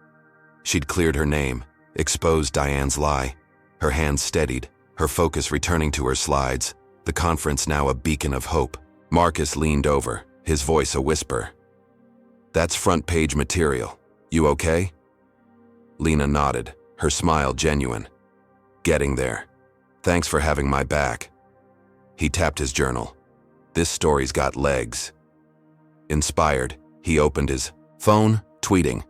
She'd cleared her name, exposed Diane's lie. Her hands steadied, her focus returning to her slides, the conference now a beacon of hope. Marcus leaned over, his voice a whisper. "That's front-page material. You okay?" Lena nodded, her smile genuine. "Getting there. Thanks for having my back." He tapped his journal. This story's got legs. Inspired, he opened his phone, tweeting.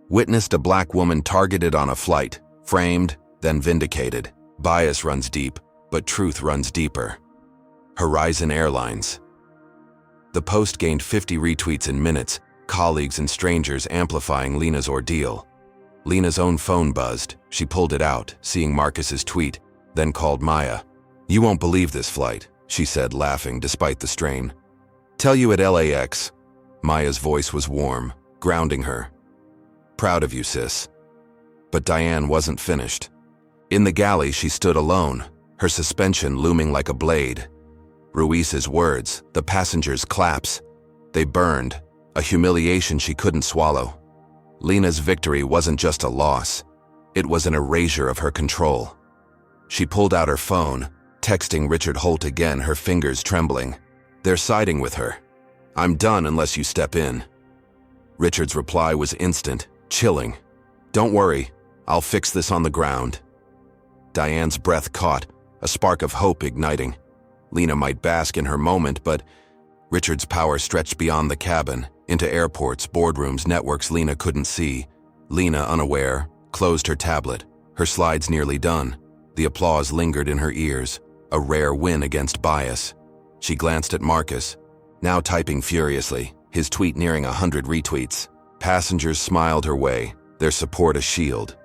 Witnessed a black woman targeted on a flight, framed, then vindicated. Bias runs deep, but truth runs deeper. Horizon Airlines. The post gained 50 retweets in minutes, colleagues and strangers amplifying Lena's ordeal. Lena's own phone buzzed. She pulled it out, seeing Marcus's tweet, then called Maya. "You won't believe this flight," she said, laughing despite the strain. "Tell you at LAX." Maya's voice was warm, grounding her. "Proud of you, sis." But Diane wasn't finished. In the galley, she stood alone, her suspension looming like a blade. Ruiz's words, the passengers' claps, they burned, a humiliation she couldn't swallow. Lena's victory wasn't just a loss. It was an erasure of her control. She pulled out her phone, texting Richard Holt again, her fingers trembling. "They're siding with her. I'm done unless you step in." Richard's reply was instant, chilling. "Don't worry, I'll fix this on the ground." Diane's breath caught, a spark of hope igniting. Lena might bask in her moment, but Richard's power stretched beyond the cabin, into airports, boardrooms, networks Lena couldn't see. Lena, unaware, closed her tablet, her slides nearly done. The applause lingered in her ears, a rare win against bias. She glanced at Marcus, now typing furiously, his tweet nearing 100 retweets. Passengers smiled her way, their support a shield.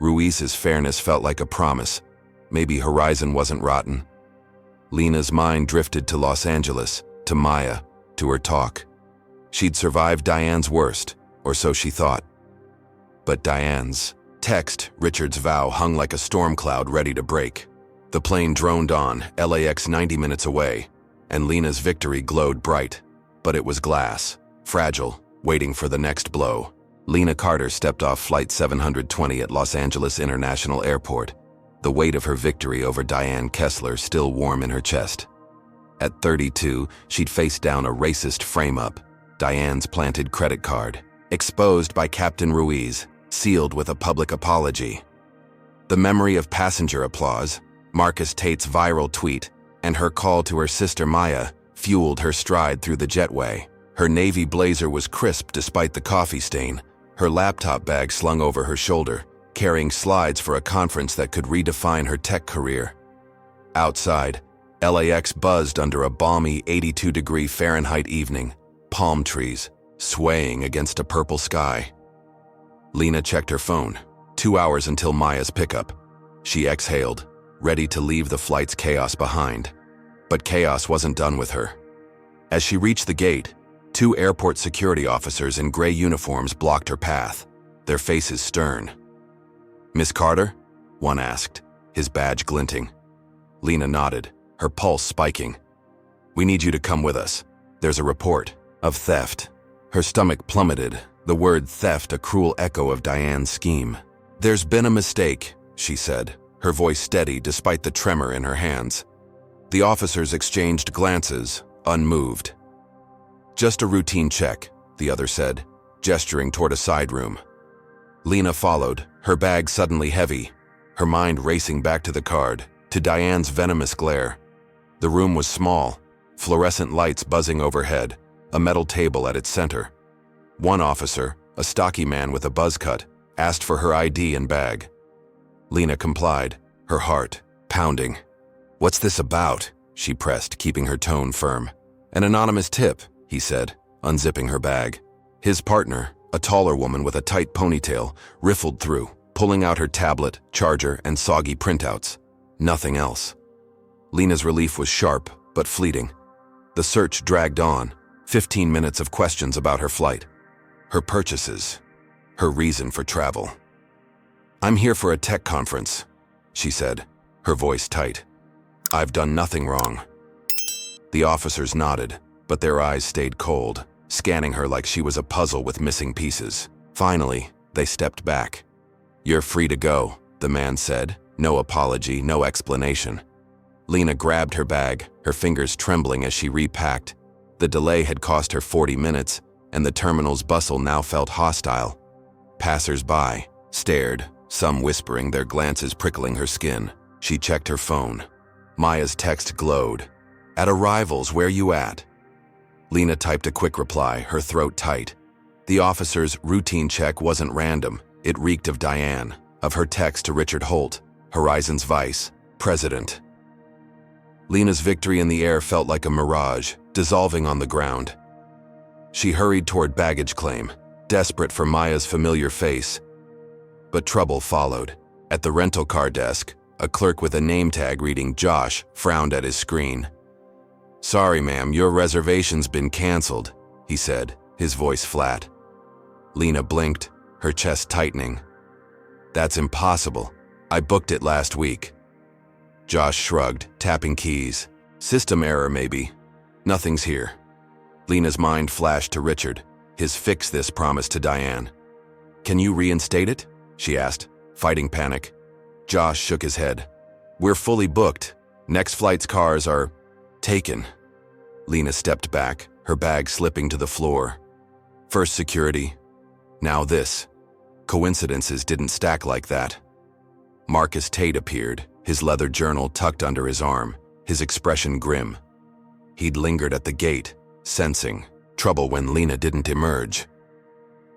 Ruiz's fairness felt like a promise. Maybe Horizon wasn't rotten. Lena's mind drifted to Los Angeles, to Maya, to her talk. She'd survived Diane's worst, or so she thought. But Diane's text, Richard's vow, hung like a storm cloud ready to break. The plane droned on, LAX 90 minutes away, and Lena's victory glowed bright. But it was glass, fragile, waiting for the next blow. Lena Carter stepped off Flight 720 at Los Angeles International Airport, the weight of her victory over Diane Kessler still warm in her chest. At 32, she'd faced down a racist frame-up, Diane's planted credit card, exposed by Captain Ruiz, sealed with a public apology. The memory of passenger applause, Marcus Tate's viral tweet, and her call to her sister Maya fueled her stride through the jetway. Her navy blazer was crisp despite the coffee stain, her laptop bag slung over her shoulder, carrying slides for a conference that could redefine her tech career. Outside, LAX buzzed under a balmy 82-degree Fahrenheit evening, palm trees swaying against a purple sky. Lena checked her phone. 2 hours until Maya's pickup. She exhaled, ready to leave the flight's chaos behind. But chaos wasn't done with her. As she reached the gate, 2 airport security officers in gray uniforms blocked her path, their faces stern. "Miss Carter?" one asked, his badge glinting. Lena nodded, her pulse spiking. "We need you to come with us. There's a report of theft." Her stomach plummeted, the word theft a cruel echo of Diane's scheme. "There's been a mistake," she said, her voice steady despite the tremor in her hands. The officers exchanged glances, unmoved. "Just a routine check," the other said, gesturing toward a side room. Lena followed, her bag suddenly heavy, her mind racing back to the card, to Diane's venomous glare. The room was small, fluorescent lights buzzing overhead, a metal table at its center. One officer, a stocky man with a buzz cut, asked for her ID and bag. Lena complied, her heart pounding. "What's this about?" she pressed, keeping her tone firm. "An anonymous tip," he said, unzipping her bag. His partner, a taller woman with a tight ponytail, riffled through, pulling out her tablet, charger, and soggy printouts. Nothing else. Lena's relief was sharp, but fleeting. The search dragged on, 15 minutes of questions about her flight, her purchases, her reason for travel. "I'm here for a tech conference," she said, her voice tight. "I've done nothing wrong." The officers nodded, but their eyes stayed cold, scanning her like she was a puzzle with missing pieces. Finally, they stepped back. "You're free to go," the man said. No apology, no explanation. Lena grabbed her bag, her fingers trembling as she repacked. The delay had cost her 40 minutes, and the terminal's bustle now felt hostile. Passers-by stared, some whispering, their glances prickling her skin. She checked her phone. Maya's text glowed. "At arrivals, where you at?" Lena typed a quick reply, her throat tight. The officer's routine check wasn't random. It reeked of Diane, of her text to Richard Holt, Horizon's vice president. Lena's victory in the air felt like a mirage, dissolving on the ground. She hurried toward baggage claim, desperate for Maya's familiar face. But trouble followed. At the rental car desk, a clerk with a name tag reading Josh frowned at his screen. "Sorry, ma'am, your reservation's been canceled," he said, his voice flat. Lena blinked, her chest tightening. "That's impossible. I booked it last week." Josh shrugged, tapping keys. "System error, maybe. Nothing's here." Lena's mind flashed to Richard, his "fix this" promise to Diane. "Can you reinstate it?" she asked, fighting panic. Josh shook his head. "We're fully booked. Next flight's cars are taken." Lena stepped back, her bag slipping to the floor. First security, now this. Coincidences didn't stack like that. Marcus Tate appeared, his leather journal tucked under his arm, his expression grim. He'd lingered at the gate, sensing trouble when Lena didn't emerge.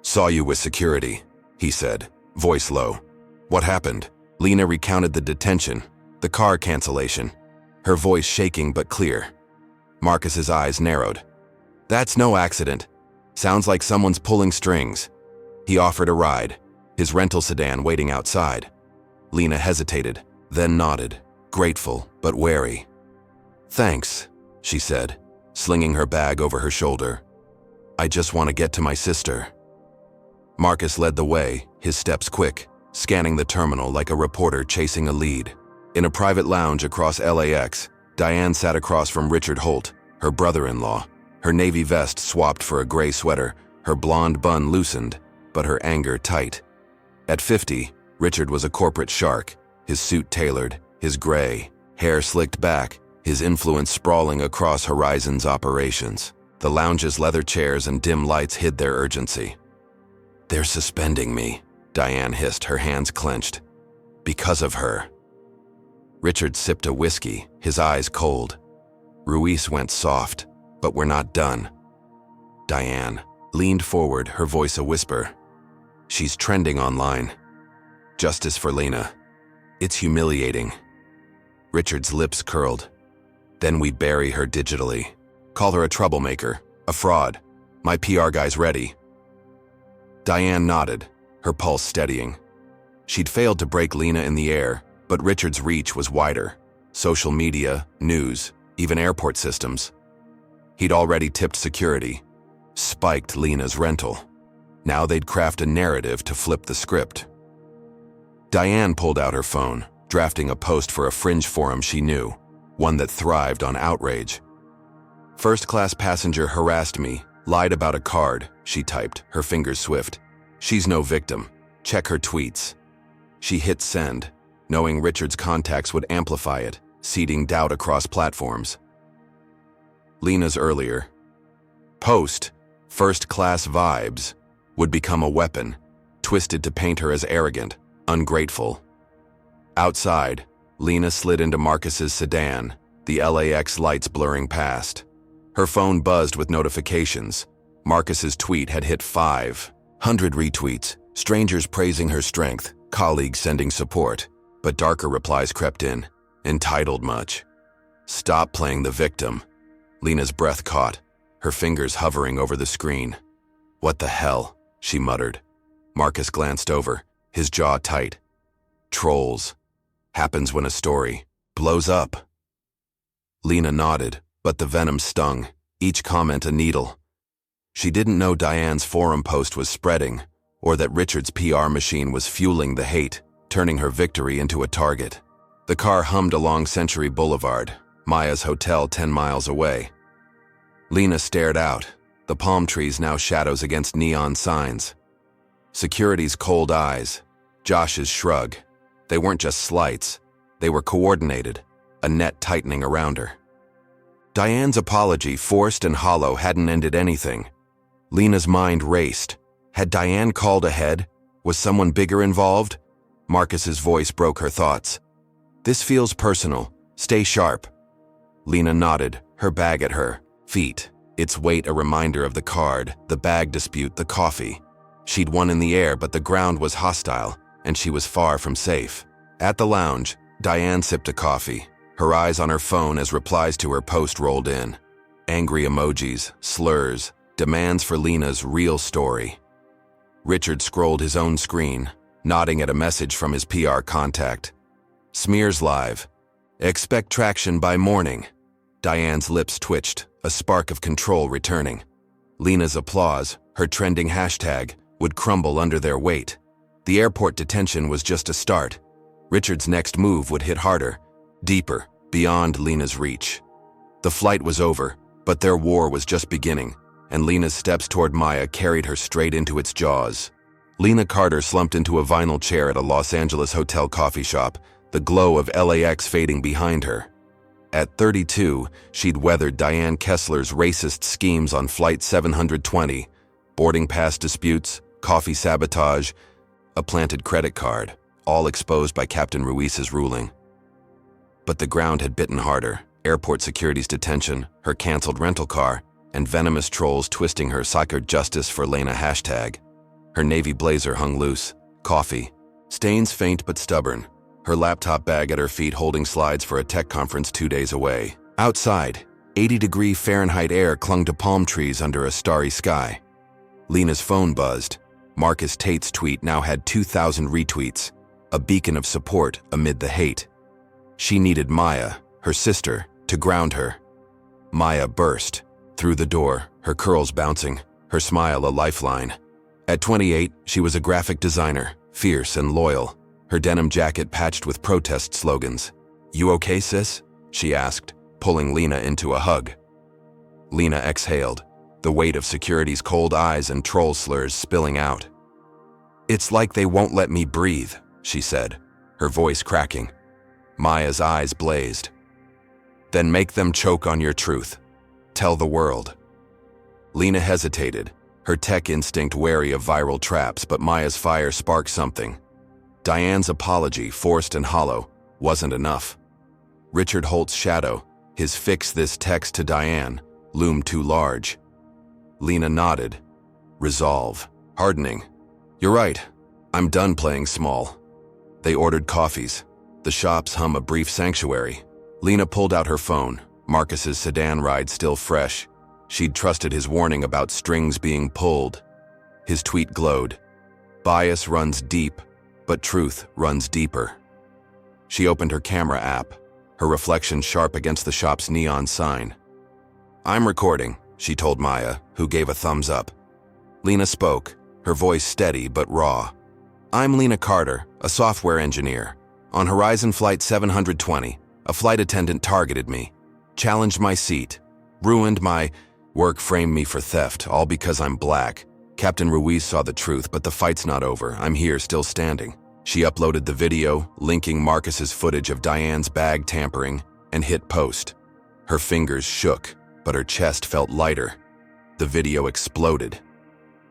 "Saw you with security," he said, voice low. "What happened?" Lena recounted the detention, the car cancellation, her voice shaking but clear. Marcus's eyes narrowed. "That's no accident. Sounds like someone's pulling strings." He offered a ride, his rental sedan waiting outside. Lena hesitated, then nodded, grateful but wary. "Thanks," she said, slinging her bag over her shoulder. "I just want to get to my sister." Marcus led the way, his steps quick, scanning the terminal like a reporter chasing a lead. In a private lounge across LAX, Diane sat across from Richard Holt, her brother-in-law, her navy vest swapped for a gray sweater, her blonde bun loosened, but her anger tight. At 50, Richard was a corporate shark, his suit tailored, his gray hair slicked back, his influence sprawling across Horizon's operations. The lounge's leather chairs and dim lights hid their urgency. "They're suspending me," Diane hissed, her hands clenched. "Because of her." Richard sipped a whiskey, his eyes cold. Ruiz went soft, "But we're not done." Diane leaned forward, her voice a whisper. "She's trending online. Justice for Lena. It's humiliating." Richard's lips curled. "Then we bury her digitally. Call her a troublemaker, a fraud. My PR guy's ready." Diane nodded, her pulse steadying. She'd failed to break Lena in the air, but Richard's reach was wider. Social media, news, even airport systems. He'd already tipped security, spiked Lena's rental. Now they'd craft a narrative to flip the script. Diane pulled out her phone, drafting a post for a fringe forum she knew, one that thrived on outrage. "First-class passenger harassed me, lied about a card," she typed, her fingers swift. "She's no victim. Check her tweets." She hit send, knowing Richard's contacts would amplify it, seeding doubt across platforms. Lena's earlier post, "first-class vibes," would become a weapon, twisted to paint her as arrogant, ungrateful. Outside, Lena slid into Marcus's sedan, the LAX lights blurring past. Her phone buzzed with notifications. Marcus's tweet had hit 500 retweets, strangers praising her strength, colleagues sending support, but darker replies crept in. Entitled much. "Stop playing the victim." Lena's breath caught, her fingers hovering over the screen. "What the hell?" she muttered. Marcus glanced over, his jaw tight. "Trolls. Happens when a story blows up." Lena nodded, but the venom stung, each comment a needle. She didn't know Diane's forum post was spreading, or that Richard's PR machine was fueling the hate, turning her victory into a target. The car hummed along Century Boulevard, Maya's hotel 10 miles away. Lena stared out, the palm trees now shadows against neon signs. Security's cold eyes, Josh's shrug. They weren't just slights, they were coordinated, a net tightening around her. Diane's apology, forced and hollow, hadn't ended anything. Lena's mind raced. Had Diane called ahead? Was someone bigger involved? Marcus's voice broke her thoughts. This feels personal. Stay sharp. Lena nodded, her bag at her feet, its weight a reminder of the card, the bag dispute, the coffee. She'd won in the air, but the ground was hostile, and she was far from safe. At the lounge, Diane sipped a coffee, her eyes on her phone as replies to her post rolled in. Angry emojis, slurs, demands for Lena's real story. Richard scrolled his own screen, nodding at a message from his PR contact. Smears live. Expect traction by morning. Diane's lips twitched, a spark of control returning. Lena's applause, her trending hashtag, would crumble under their weight. The airport detention was just a start. Richard's next move would hit harder, deeper, beyond Lena's reach. The flight was over, but their war was just beginning, and Lena's steps toward Maya carried her straight into its jaws. Lena Carter slumped into a vinyl chair at a Los Angeles hotel coffee shop, the glow of LAX fading behind her. At 32, she'd weathered Diane Kessler's racist schemes on Flight 720, boarding pass disputes, coffee sabotage, a planted credit card, all exposed by Captain Ruiz's ruling. But the ground had bitten harder, airport security's detention, her canceled rental car, and venomous trolls twisting her "Soccer Justice for Lena" hashtag. Her navy blazer hung loose, coffee, stains faint but stubborn, her laptop bag at her feet holding slides for a tech conference 2 days away. Outside, 80-degree Fahrenheit air clung to palm trees under a starry sky. Lena's phone buzzed. Marcus Tate's tweet now had 2,000 retweets, a beacon of support amid the hate. She needed Maya, her sister, to ground her. Maya burst through the door, her curls bouncing, her smile a lifeline. At 28, she was a graphic designer, fierce and loyal, her denim jacket patched with protest slogans. "You okay, sis?" she asked, pulling Lena into a hug. Lena exhaled, the weight of security's cold eyes and troll slurs spilling out. "It's like they won't let me breathe," she said, her voice cracking. Maya's eyes blazed. "Then make them choke on your truth. Tell the world." Lena hesitated, her tech instinct wary of viral traps, but Maya's fire sparked something. Diane's apology, forced and hollow, wasn't enough. Richard Holt's shadow, his "fix this" text to Diane, loomed too large. Lena nodded. Resolve. Hardening. "You're right. I'm done playing small." They ordered coffees. The shops hum a brief sanctuary. Lena pulled out her phone, Marcus's sedan ride still fresh. She'd trusted his warning about strings being pulled. His tweet glowed. Bias runs deep, but truth runs deeper. She opened her camera app, her reflection sharp against the shop's neon sign. "I'm recording," she told Maya, who gave a thumbs up. Lena spoke, her voice steady but raw. "I'm Lena Carter, a software engineer. On Horizon Flight 720, a flight attendant targeted me, challenged my seat, ruined my work, framed me for theft, all because I'm black. Captain Ruiz saw the truth, but the fight's not over. I'm here, still standing." She uploaded the video, linking Marcus's footage of Diane's bag tampering, and hit post. Her fingers shook, but her chest felt lighter. The video exploded.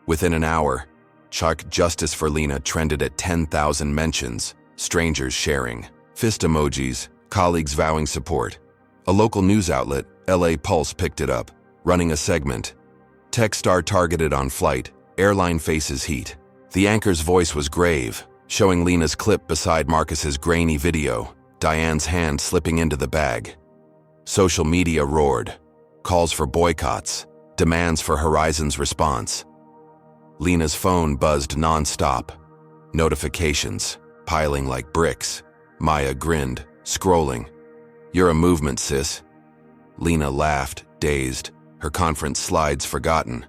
Within an hour, "Soccer Justice for Lena" trended at 10,000 mentions, strangers sharing, fist emojis, colleagues vowing support. A local news outlet, LA Pulse, picked it up, running a segment. Tech star targeted on flight, airline faces heat. The anchor's voice was grave, showing Lena's clip beside Marcus's grainy video, Diane's hand slipping into the bag. Social media roared. Calls for boycotts, demands for Horizon's response. Lena's phone buzzed nonstop. Notifications, piling like bricks. Maya grinned, scrolling. "You're a movement, sis." Lena laughed, dazed, her conference slides forgotten.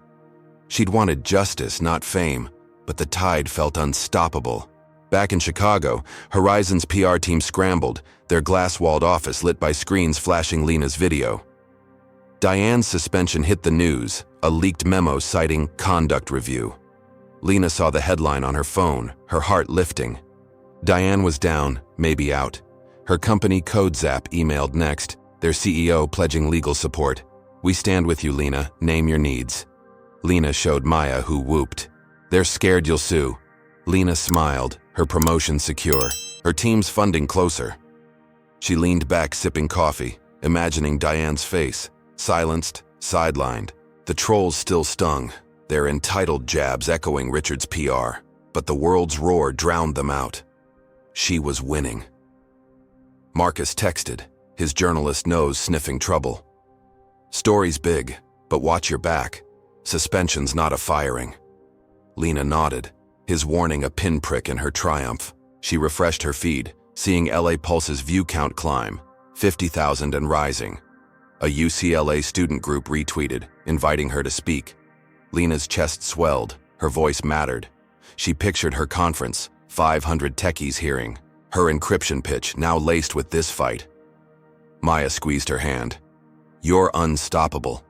She'd wanted justice, not fame, but the tide felt unstoppable. Back in Chicago, Horizon's PR team scrambled, their glass-walled office lit by screens flashing Lena's video. Diane's suspension hit the news, a leaked memo citing conduct review. Lena saw the headline on her phone, her heart lifting. Diane was down, maybe out. Her company CodeZap emailed next, their CEO pledging legal support. "We stand with you, Lena. Name your needs." Lena showed Maya, who whooped. "They're scared you'll sue." Lena smiled, her promotion secure, her team's funding closer. She leaned back sipping coffee, imagining Diane's face, silenced, sidelined. The trolls still stung, their entitled jabs echoing Richard's PR, but the world's roar drowned them out. She was winning. Marcus texted, his journalist nose sniffing trouble. "Story's big, but watch your back. Suspension's not a firing." Lena nodded, his warning a pinprick in her triumph. She refreshed her feed, seeing LA Pulse's view count climb, 50,000 and rising. A UCLA student group retweeted, inviting her to speak. Lena's chest swelled, her voice mattered. She pictured her conference, 500 techies hearing, her encryption pitch now laced with this fight. Maya squeezed her hand. "You're unstoppable."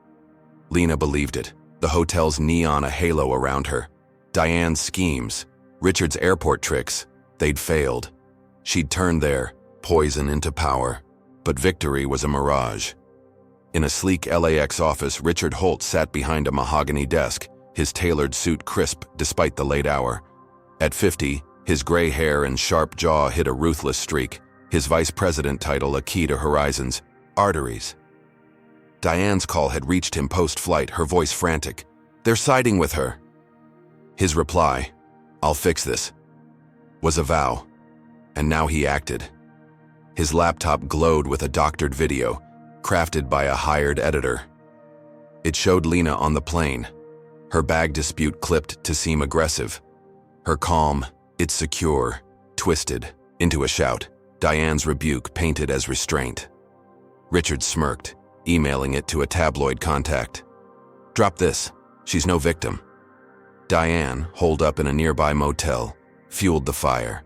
Lena believed it, the hotel's neon a halo around her. Diane's schemes, Richard's airport tricks, they'd failed. She'd turned their poison into power, but victory was a mirage. In a sleek LAX office, Richard Holt sat behind a mahogany desk, his tailored suit crisp despite the late hour. At 50, his gray hair and sharp jaw hid a ruthless streak, his vice president title a key to Horizon's arteries. Diane's call had reached him post-flight, her voice frantic. "They're siding with her." His reply, "I'll fix this," was a vow, and now he acted. His laptop glowed with a doctored video, crafted by a hired editor. It showed Lena on the plane, her bag dispute clipped to seem aggressive. Her calm, "It's secure," twisted into a shout, Diane's rebuke painted as restraint. Richard smirked, emailing it to a tabloid contact. "Drop this, she's no victim." Diane, holed up in a nearby motel, fueled the fire.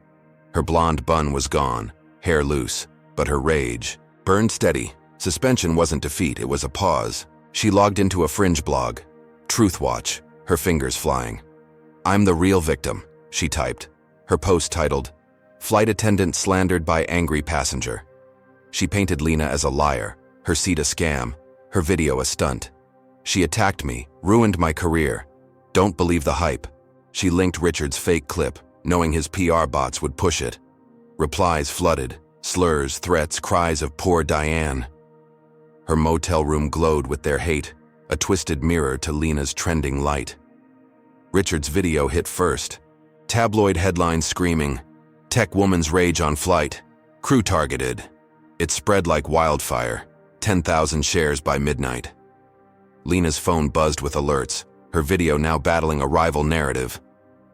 Her blonde bun was gone, hair loose, but her rage burned steady. Suspension wasn't defeat, it was a pause. She logged into a fringe blog, Truth Watch, her fingers flying. "I'm the real victim," she typed, her post titled, "Flight Attendant Slandered by Angry Passenger." She painted Lena as a liar, her seat a scam, her video a stunt. "She attacked me, ruined my career. Don't believe the hype." She linked Richard's fake clip, knowing his PR bots would push it. Replies flooded, slurs, threats, cries of poor Diane. Her motel room glowed with their hate, a twisted mirror to Lena's trending light. Richard's video hit first. Tabloid headlines screaming, "Tech woman's rage on flight. Crew targeted." It spread like wildfire, 10,000 shares by midnight. Lena's phone buzzed with alerts, her video now battling a rival narrative.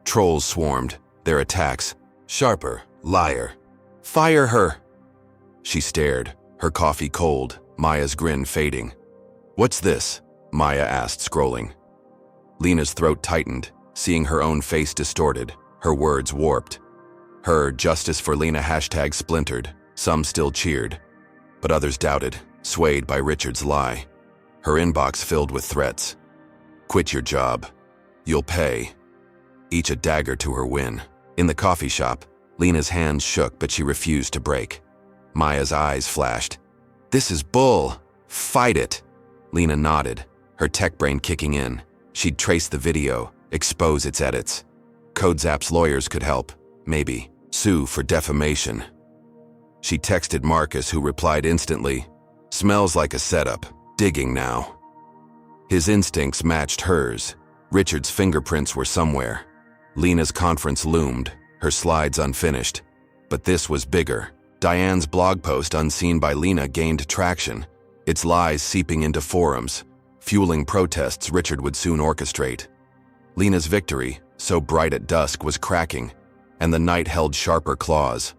Trolls swarmed, their attacks, sharper, liar. "Fire her!" She stared, her coffee cold, Maya's grin fading. "What's this?" Maya asked, scrolling. Lena's throat tightened, seeing her own face distorted, her words warped. Her Justice for Lena hashtag splintered, some still cheered, but others doubted, swayed by Richard's lie. Her inbox filled with threats. "Quit your job. You'll pay." Each a dagger to her win. In the coffee shop, Lena's hands shook, but she refused to break. Maya's eyes flashed. "This is bull. Fight it." Lena nodded, her tech brain kicking in. She'd trace the video, expose its edits. CodeZap's lawyers could help, maybe, sue for defamation. She texted Marcus, who replied instantly, "Smells like a setup. Digging now." His instincts matched hers. Richard's fingerprints were somewhere. Lena's conference loomed, her slides unfinished. But this was bigger. Diane's blog post, unseen by Lena, gained traction, its lies seeping into forums, fueling protests Richard would soon orchestrate. Lena's victory, so bright at dusk, was cracking, and the night held sharper claws.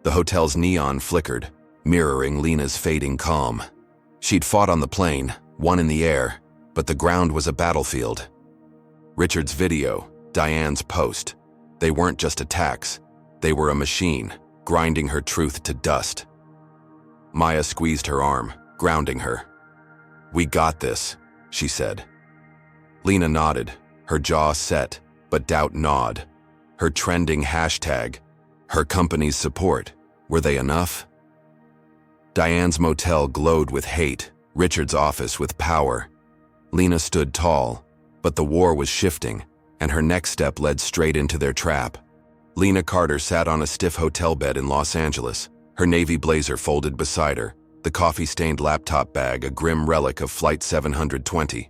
The hotel's neon flickered, mirroring Lena's fading calm. She'd fought on the plane, won in the air, but the ground was a battlefield. Richard's video, Diane's post, they weren't just attacks. They were a machine, grinding her truth to dust. Maya squeezed her arm, grounding her. "We got this," she said. Lena nodded, her jaw set, but doubt gnawed. Her trending hashtag, her company's support, were they enough? Diane's motel glowed with hate, Richard's office with power. Lena stood tall, but the war was shifting, and her next step led straight into their trap. Lena Carter sat on a stiff hotel bed in Los Angeles, her navy blazer folded beside her, the coffee-stained laptop bag a grim relic of Flight 720.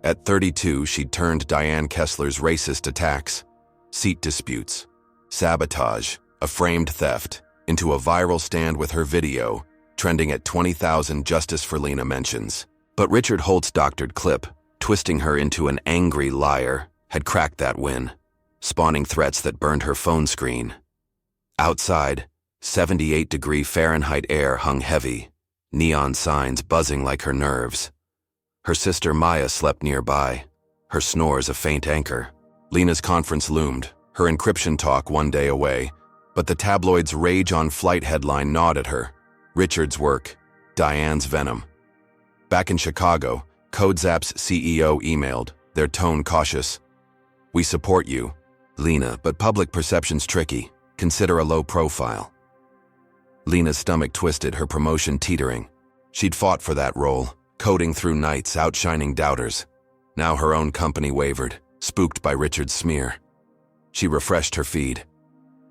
At 32, she'd turned Diane Kessler's racist attacks, seat disputes, sabotage, a framed theft, into a viral stand with her video, trending at 20,000 Justice for Lena mentions. But Richard Holt's doctored clip, twisting her into an angry liar, had cracked that win, spawning threats that burned her phone screen. Outside, 78-degree Fahrenheit air hung heavy, neon signs buzzing like her nerves. Her sister Maya slept nearby, her snores a faint anchor. Lena's conference loomed, her encryption talk one day away, but the tabloid's Rage on Flight headline gnawed at her. Richard's work, Diane's venom. Back in Chicago, CodeZap's CEO emailed, their tone cautious. "We support you, Lena, but public perception's tricky. Consider a low profile." Lena's stomach twisted, her promotion teetering. She'd fought for that role, coding through nights, outshining doubters. Now her own company wavered, spooked by Richard's smear. She refreshed her feed.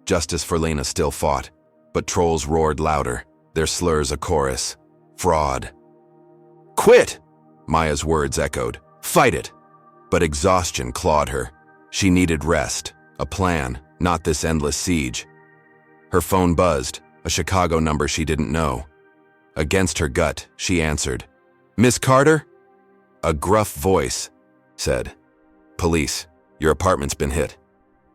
Justice for Lena still fought, but trolls roared louder, their slurs a chorus. Fraud. "Quit!" Maya's words echoed. "Fight it!" But exhaustion clawed her. She needed rest, a plan, not this endless siege. Her phone buzzed, a Chicago number she didn't know. Against her gut, she answered. "Miss Carter?" A gruff voice said, "Police, your apartment's been hit."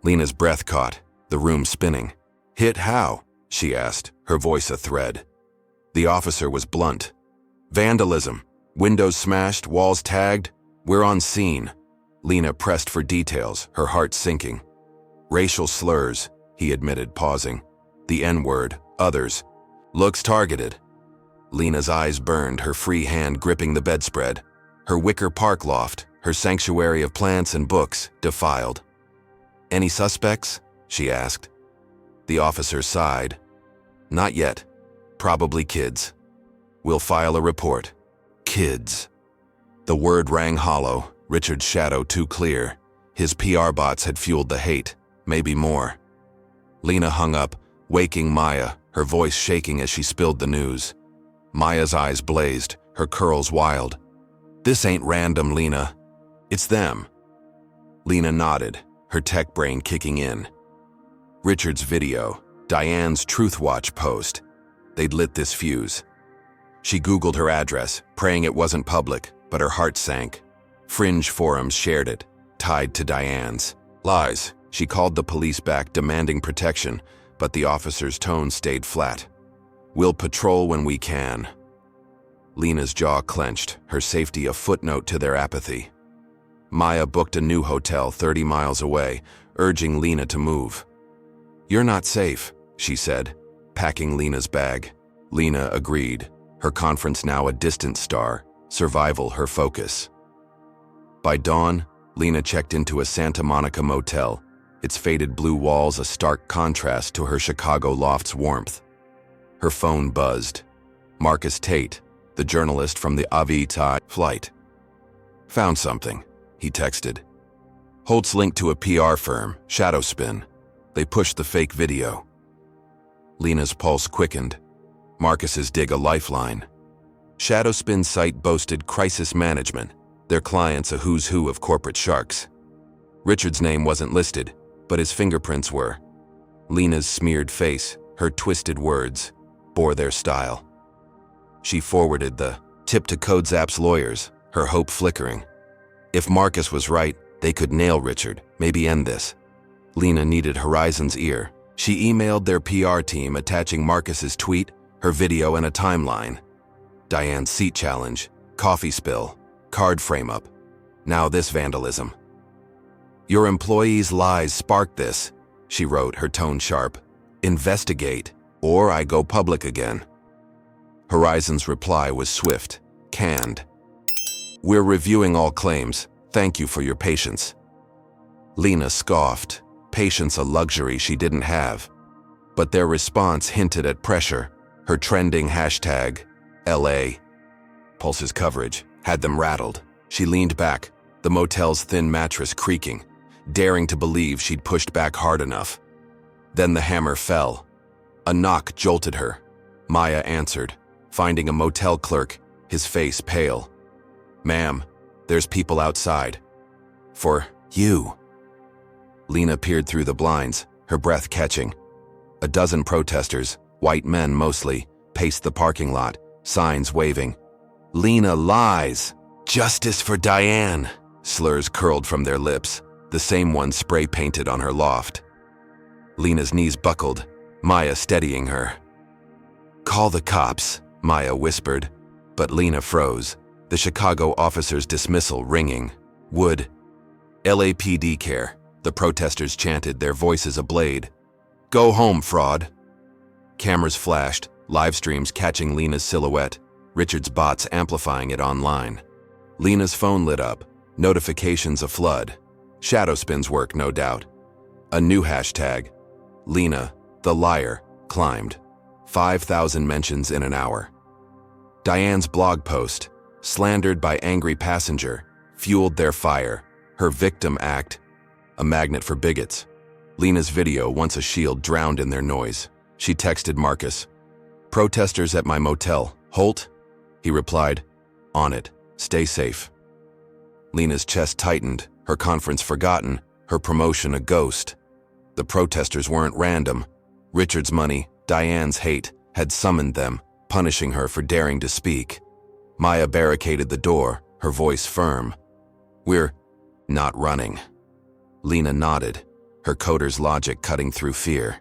Lena's breath caught, the room spinning. "Hit how?" she asked, her voice a thread. The officer was blunt. "Vandalism. Windows smashed, walls tagged. We're on scene." Lena pressed for details, her heart sinking. "Racial slurs," he admitted, pausing. "The N-word, others. Looks targeted." Lena's eyes burned, her free hand gripping the bedspread. Her wicker park loft, her sanctuary of plants and books, defiled. "Any suspects?" she asked. The officer sighed. "Not yet. Probably kids. We'll file a report." Kids. The word rang hollow, Richard's shadow too clear. His PR bots had fueled the hate, maybe more. Lena hung up, waking Maya, her voice shaking as she spilled the news. Maya's eyes blazed, her curls wild. "This ain't random, Lena. It's them." Lena nodded, her tech brain kicking in. Richard's video, Diane's Truth Watch post. They'd lit this fuse. She Googled her address, praying it wasn't public, but her heart sank. Fringe forums shared it, tied to Diane's. Lies. She called the police back, demanding protection, but the officer's tone stayed flat. "We'll patrol when we can." Lena's jaw clenched, her safety a footnote to their apathy. Maya booked a new hotel 30 miles away, urging Lena to move. "You're not safe," she said, packing Lena's bag. Lena agreed, her conference now a distant star, survival her focus. By dawn, Lena checked into a Santa Monica motel, its faded blue walls a stark contrast to her Chicago loft's warmth. Her phone buzzed. Marcus Tate, the journalist from the Avitai flight. "Found something," he texted. Holt's linked to a PR firm, Shadowspin. They pushed the fake video. Lena's pulse quickened. Marcus's dig a lifeline. Shadowspin's site boasted crisis management, their clients a who's who of corporate sharks. Richard's name wasn't listed, but his fingerprints were. Lena's smeared face, her twisted words, bore their style. She forwarded the tip to CodeZap's lawyers, her hope flickering. If Marcus was right, they could nail Richard, maybe end this. Lena needed Horizon's ear. She emailed their PR team attaching Marcus's tweet, her video, and a timeline. Diane's seat challenge, coffee spill, card frame-up. Now this vandalism. "Your employees' lies sparked this," she wrote, her tone sharp. Investigate, or I go public again. Horizon's reply was swift, canned. We're reviewing all claims. Thank you for your patience. Lena scoffed, patience a luxury she didn't have. But their response hinted at pressure. Her trending hashtag, LA. Pulse's coverage had them rattled. She leaned back, the motel's thin mattress creaking, daring to believe she'd pushed back hard enough. Then the hammer fell. A knock jolted her. Maya answered, finding a motel clerk, his face pale. Ma'am, there's people outside. For you. Lena peered through the blinds, her breath catching. A dozen protesters, white men mostly, paced the parking lot, signs waving. Lena lies! Justice for Diane! Slurs curled from their lips, the same ones spray-painted on her loft. Lena's knees buckled, Maya steadying her. Call the cops, Maya whispered, but Lena froze, the Chicago officer's dismissal ringing. Would LAPD care, the protesters chanted, their voices ablaze. Go home, fraud. Cameras flashed, live streams catching Lena's silhouette, Richard's bots amplifying it online. Lena's phone lit up, notifications a flood. Shadow spins work, no doubt. A new hashtag, Lena, the liar, climbed. 5,000 mentions in an hour. Diane's blog post, slandered by angry passenger, fueled their fire. Her victim act, a magnet for bigots. Lena's video, once a shield, drowned in their noise. She texted Marcus. Protesters at my motel. Holt? He replied, on it. Stay safe. Lena's chest tightened, her conference forgotten, her promotion a ghost. The protesters weren't random. Richard's money, Diane's hate, had summoned them, punishing her for daring to speak. Maya barricaded the door, her voice firm. We're not running. Lena nodded, her coder's logic cutting through fear.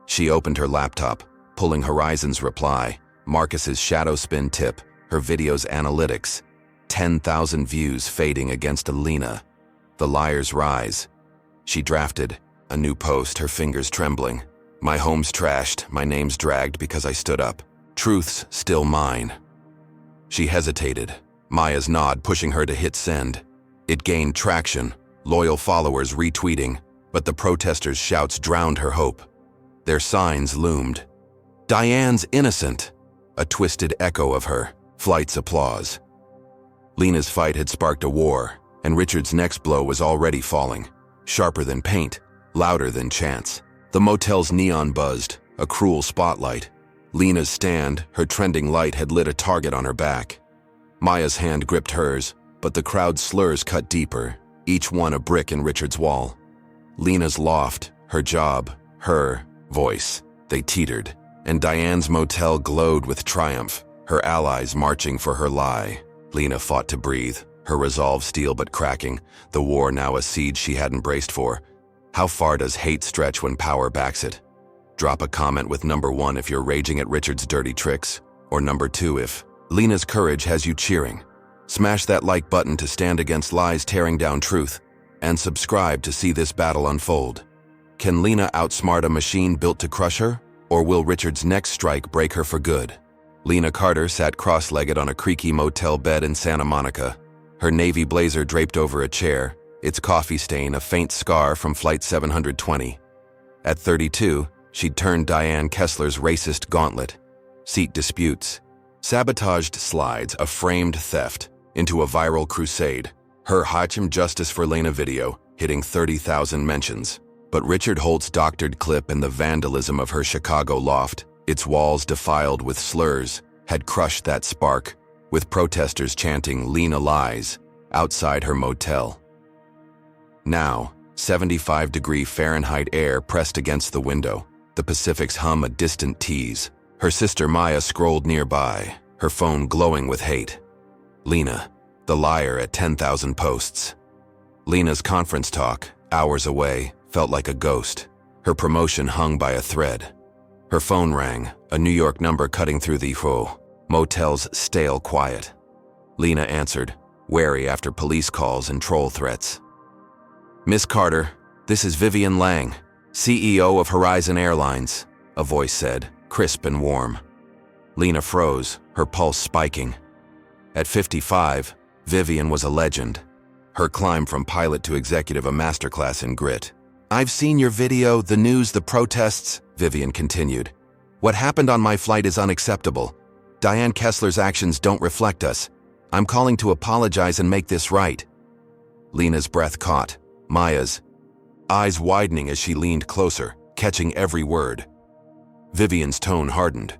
She opened her laptop, pulling Horizon's reply, Marcus's shadow spin tip, her video's analytics. 10,000 views fading against a Lena. The liar's rise. She drafted a new post, her fingers trembling. My home's trashed, my name's dragged because I stood up. Truth's still mine. She hesitated, Maya's nod pushing her to hit send. It gained traction, loyal followers retweeting, but the protesters' shouts drowned her hope. Their signs loomed. Diane's innocent! A twisted echo of her, flight's applause. Lena's fight had sparked a war, and Richard's next blow was already falling. Sharper than paint, louder than chance. The motel's neon buzzed, a cruel spotlight. Lena's stand, her trending light, had lit a target on her back. Maya's hand gripped hers, but the crowd's slurs cut deeper, each one a brick in Richard's wall. Lena's loft, her job, her voice, they teetered, and Diane's motel glowed with triumph, her allies marching for her lie. Lena fought to breathe, her resolve steel but cracking, the war now a siege she hadn't braced for. How far does hate stretch when power backs it? Drop a comment with number 1 if you're raging at Richard's dirty tricks, or number 2 if Lena's courage has you cheering. Smash that like button to stand against lies tearing down truth, and subscribe to see this battle unfold. Can Lena outsmart a machine built to crush her, or will Richard's next strike break her for good? Lena Carter sat cross-legged on a creaky motel bed in Santa Monica, her navy blazer draped over a chair, its coffee stain a faint scar from Flight 720. At 32, she'd turned Diane Kessler's racist gauntlet. Seat disputes, sabotaged slides, a framed theft, into a viral crusade. Her Hachim Justice for Lena video, hitting 30,000 mentions. But Richard Holt's doctored clip and the vandalism of her Chicago loft, its walls defiled with slurs, had crushed that spark, with protesters chanting Lena lies outside her motel. Now, 75-degree Fahrenheit air pressed against the window, the Pacific's hum a distant tease. Her sister Maya scrolled nearby, her phone glowing with hate. Lena, the liar at 10,000 posts. Lena's conference talk, hours away, felt like a ghost, her promotion hung by a thread. Her phone rang, a New York number cutting through the motel's stale quiet. Lena answered, wary after police calls and troll threats. Miss Carter, this is Vivian Lang. CEO of Horizon Airlines, a voice said, crisp and warm. Lena froze, her pulse spiking. At 55, Vivian was a legend. Her climb from pilot to executive a masterclass in grit. "I've seen your video, the news, the protests," Vivian continued. "What happened on my flight is unacceptable. Diane Kessler's actions don't reflect us. I'm calling to apologize and make this right." Lena's breath caught, Maya's, eyes widening as she leaned closer, catching every word. Vivian's tone hardened.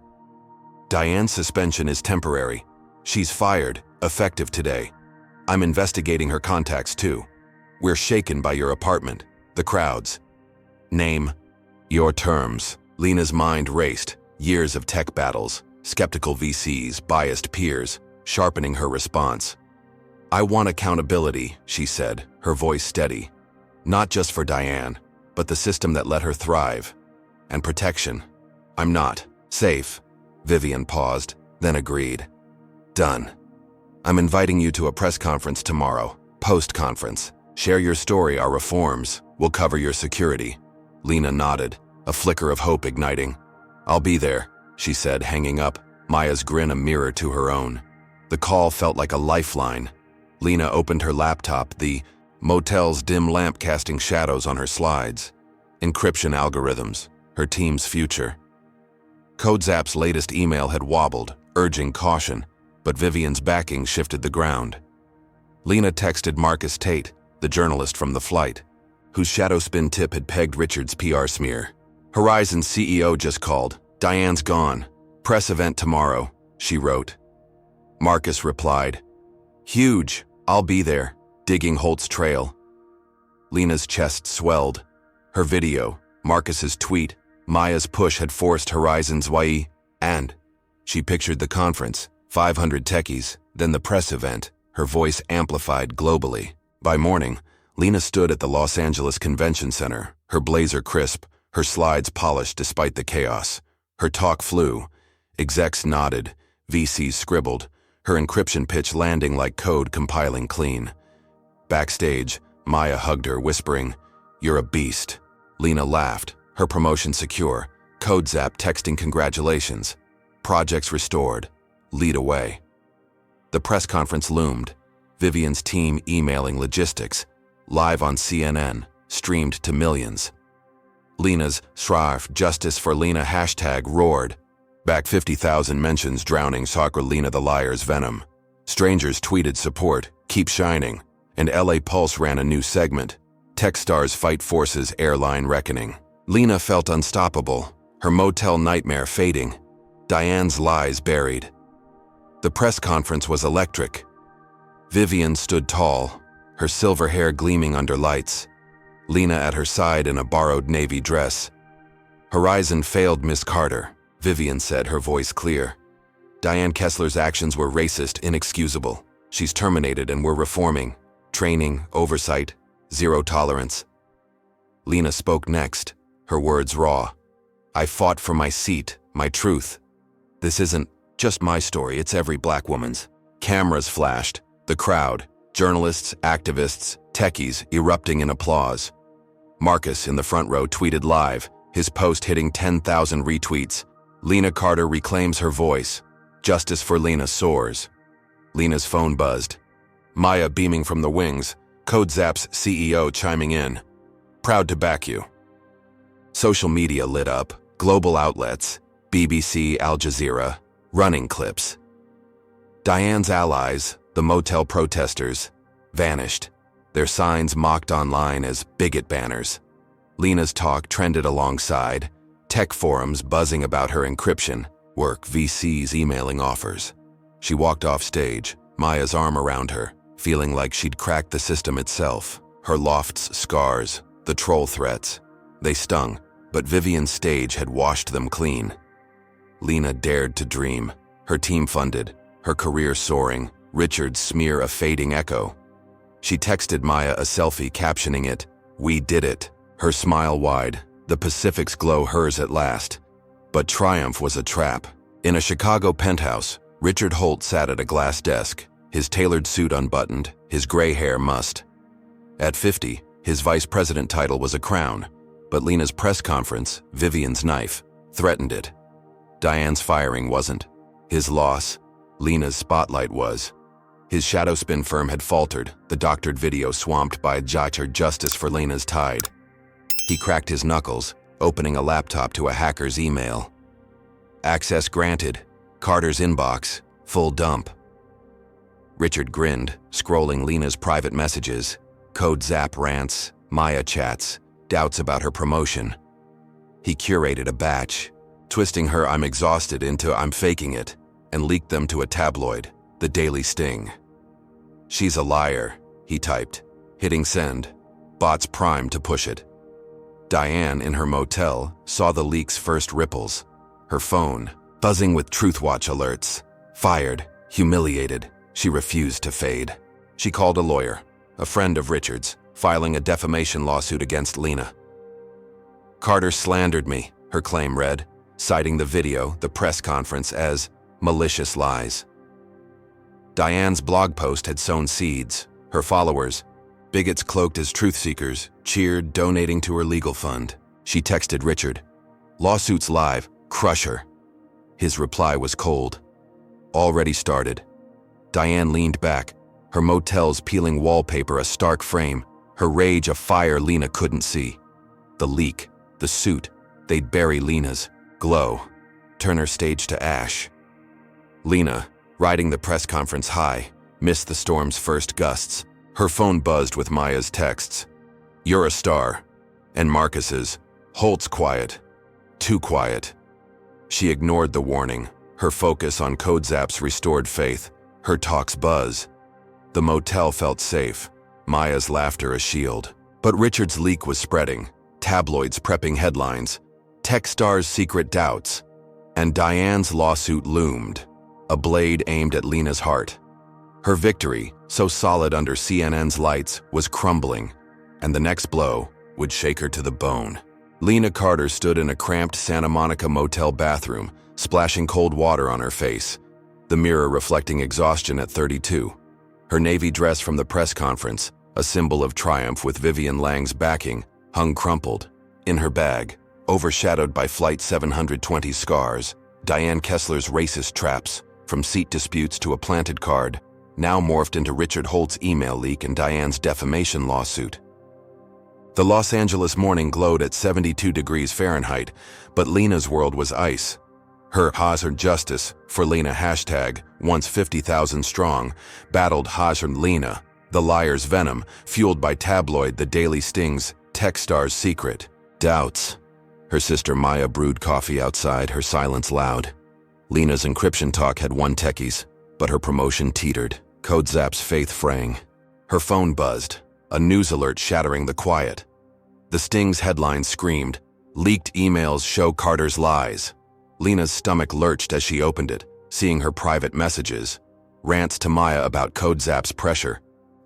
"Diane's suspension is temporary. She's fired, effective today. I'm investigating her contacts too. We're shaken by your apartment, the crowds. Name, your terms." Lena's mind raced, years of tech battles, skeptical VCs, biased peers, sharpening her response. "I want accountability," she said, her voice steady. "Not just for Diane, but the system that let her thrive. And protection. I'm not safe." Vivian paused, then agreed. "Done. I'm inviting you to a press conference tomorrow, post-conference. Share your story, our reforms. We'll cover your security." Lena nodded, a flicker of hope igniting. "I'll be there," she said, hanging up, Maya's grin a mirror to her own. The call felt like a lifeline. Lena opened her laptop, the motel's dim lamp casting shadows on her slides. Encryption algorithms, her team's future. CodeZap's latest email had wobbled, urging caution, but Vivian's backing shifted the ground. Lena texted Marcus Tate, the journalist from the flight, whose shadow spin tip had pegged Richard's PR smear. "Horizon's CEO just called. Diane's gone. Press event tomorrow," she wrote. Marcus replied, "Huge. I'll be there, digging Holt's trail." Lena's chest swelled. Her video, Marcus's tweet, Maya's push had forced Horizon's and she pictured the conference, 500 techies, then the press event, her voice amplified globally. By morning, Lena stood at the Los Angeles Convention Center, her blazer crisp, her slides polished despite the chaos. Her talk flew. Execs nodded, VCs scribbled, her encryption pitch landing like code compiling clean. Backstage, Maya hugged her, whispering, "You're a beast." Lena laughed, her promotion secure, CodeZap texting congratulations. Projects restored. Lead away. The press conference loomed, Vivian's team emailing logistics, live on CNN, streamed to millions. Lena's "Shraf, Justice for Lena" hashtag roared. Back 50,000 mentions drowning Sacra Lena the Liar's venom. Strangers tweeted support, "Keep shining," and LA Pulse ran a new segment, "Tech Stars Fight Forces Airline Reckoning." Lena felt unstoppable, her motel nightmare fading, Diane's lies buried. The press conference was electric. Vivian stood tall, her silver hair gleaming under lights. Lena at her side in a borrowed navy dress. "Horizon failed Miss Carter," Vivian said, her voice clear. "Diane Kessler's actions were racist, inexcusable. She's terminated and we're reforming. Training, oversight, zero tolerance." Lena spoke next, her words raw. "I fought for my seat, my truth. This isn't just my story, it's every black woman's." Cameras flashed, the crowd, journalists, activists, techies erupting in applause. Marcus in the front row tweeted live, his post hitting 10,000 retweets. "Lena Carter reclaims her voice. Justice for Lena soars." Lena's phone buzzed. Maya beaming from the wings, CodeZap's CEO chiming in. "Proud to back you." Social media lit up, global outlets, BBC, Al Jazeera, running clips. Diane's allies, the motel protesters, vanished, their signs mocked online as bigot banners. Lena's talk trended alongside, tech forums buzzing about her encryption, work, VCs emailing offers. She walked off stage, Maya's arm around her, feeling like she'd cracked the system itself. Her loft's scars, the troll threats. They stung, but Vivian's stage had washed them clean. Lena dared to dream, her team funded, her career soaring, Richard's smear a fading echo. She texted Maya a selfie captioning it, "We did it," her smile wide, the Pacific's glow hers at last. But triumph was a trap. In a Chicago penthouse, Richard Holt sat at a glass desk, his tailored suit unbuttoned, his gray hair mussed. At 50, his vice president title was a crown. But Lena's press conference, Vivian's knife, threatened it. Diane's firing wasn't. His loss, Lena's spotlight was. His shadow spin firm had faltered, the doctored video swamped by justice for Lena's tide. He cracked his knuckles, opening a laptop to a hacker's email. Access granted. Carter's inbox, full dump. Richard grinned, scrolling Lena's private messages, code zap rants, Maya chats, doubts about her promotion. He curated a batch, twisting her "I'm exhausted" into "I'm faking it," and leaked them to a tabloid, the Daily Sting. "She's a liar," he typed, hitting send, bots primed to push it. Diane, in her motel, saw the leak's first ripples. Her phone, buzzing with TruthWatch alerts. Fired, humiliated, she refused to fade. She called a lawyer, a friend of Richard's, filing a defamation lawsuit against Lena. "Carter slandered me," her claim read, citing the video, the press conference, as malicious lies. Diane's blog post had sown seeds. Her followers, bigots cloaked as truth seekers, cheered, donating to her legal fund. She texted Richard, "Lawsuit's live, crush her." His reply was cold. "Already started." Diane leaned back, her motel's peeling wallpaper a stark frame, her rage a fire Lena couldn't see. The leak, the suit, they'd bury Lena's glow, turn her stage to ash. Lena, riding the press conference high, missed the storm's first gusts. Her phone buzzed with Maya's texts. "You're a star." And Marcus's, "Holt's quiet. Too quiet." She ignored the warning, her focus on CodeZap's restored faith, her talk's buzz. The motel felt safe, Maya's laughter a shield. But Richard's leak was spreading, tabloids prepping headlines, Techstars' secret doubts, and Diane's lawsuit loomed, a blade aimed at Lena's heart. Her victory, so solid under CNN's lights, was crumbling, and the next blow would shake her to the bone. Lena Carter stood in a cramped Santa Monica motel bathroom, splashing cold water on her face, the mirror reflecting exhaustion at 32. Her navy dress from the press conference, a symbol of triumph with Vivian Lang's backing, hung crumpled. In her bag, overshadowed by Flight 720 scars, Diane Kessler's racist traps, from seat disputes to a planted card, now morphed into Richard Holt's email leak and Diane's defamation lawsuit. The Los Angeles morning glowed at 72 degrees Fahrenheit, but Lena's world was ice. Her Hazard Justice for Lena hashtag, once 50,000 strong, battled Hazard Lena, the liar's venom, fueled by tabloid The Daily Sting's Techstars' secret doubts. Her sister Maya brewed coffee outside, her silence loud. Lena's encryption talk had won techies, but her promotion teetered. CodeZap's faith fraying. Her phone buzzed, a news alert shattering the quiet. The Sting's headline screamed, "Leaked emails show Carter's lies." Lena's stomach lurched as she opened it, seeing her private messages. Rants to Maya about CodeZap's pressure.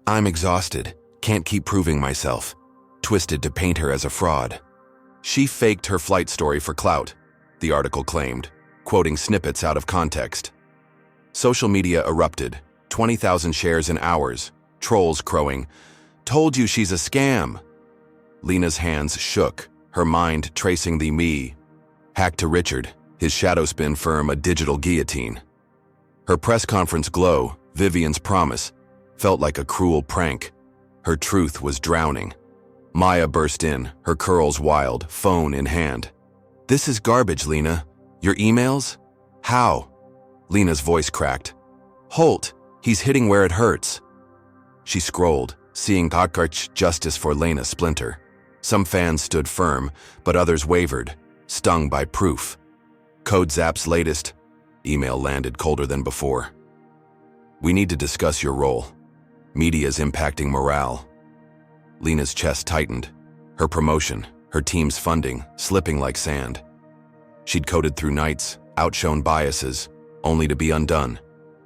"I'm exhausted, can't keep proving myself." Twisted to paint her as a fraud. She faked her flight story for clout, the article claimed, quoting snippets out of context. Social media erupted, 20,000 shares in hours, trolls crowing, "Told you she's a scam." Lena's hands shook, her mind tracing the me. Hack to Richard, his shadow spin firm a digital guillotine. Her press conference glow, Vivian's promise, felt like a cruel prank. Her truth was drowning. Maya burst in, her curls wild, phone in hand. "This is garbage, Lena. Your emails? How?" Lena's voice cracked. "Holt, he's hitting where it hurts." She scrolled, seeing Godkarch justice for Lena splinter. Some fans stood firm, but others wavered, stung by proof. CodeZap's latest email landed colder than before. "We need to discuss your role. Media's impacting morale." Lena's chest tightened, her promotion, her team's funding, slipping like sand. She'd coded through nights, outshone biases, only to be undone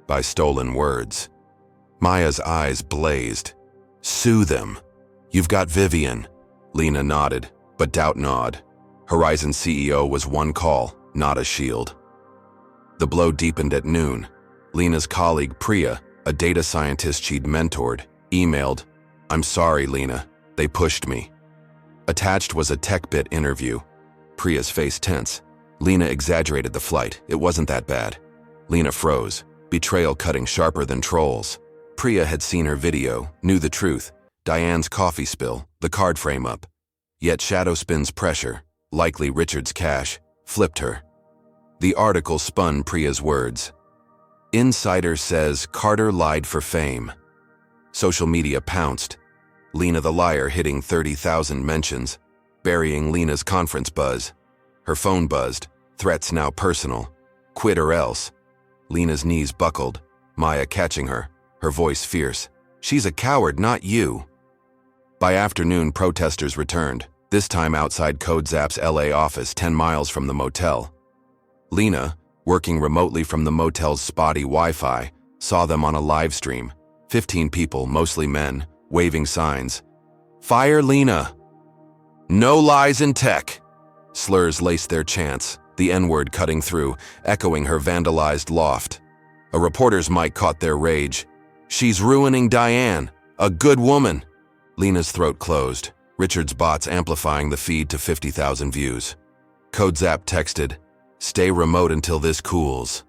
by stolen words. Maya's eyes blazed. "Sue them. You've got Vivian." Lena nodded, but doubt gnawed. Horizon's CEO was one call, not a shield. The blow deepened at noon. Lena's colleague Priya, a data scientist she'd mentored, emailed, "I'm sorry, Lena. They pushed me." Attached was a TechBit interview. Priya's face tense. Lena exaggerated the flight. It wasn't that bad. Lena froze, betrayal cutting sharper than trolls. Priya had seen her video, knew the truth. Diane's coffee spill, the card frame up. Yet Shadowspin's pressure, likely Richard's cash, flipped her. The article spun Priya's words. Insider says Carter lied for fame. Social media pounced. Lena the liar hitting 30,000 mentions, burying Lena's conference buzz. Her phone buzzed, threats now personal. Quit or else. Lena's knees buckled, Maya catching her, her voice fierce. She's a coward, not you. By afternoon, protesters returned, this time outside CodeZap's LA office 10 miles from the motel. Lena, working remotely from the motel's spotty Wi-Fi, saw them on a live stream. 15 people, mostly men, waving signs. Fire Lena! No lies in tech! Slurs laced their chants, the N-word cutting through, echoing her vandalized loft. A reporter's mic caught their rage. She's ruining Diane, a good woman! Lena's throat closed, Richard's bots amplifying the feed to 50,000 views. CodeZap texted, stay remote until this cools.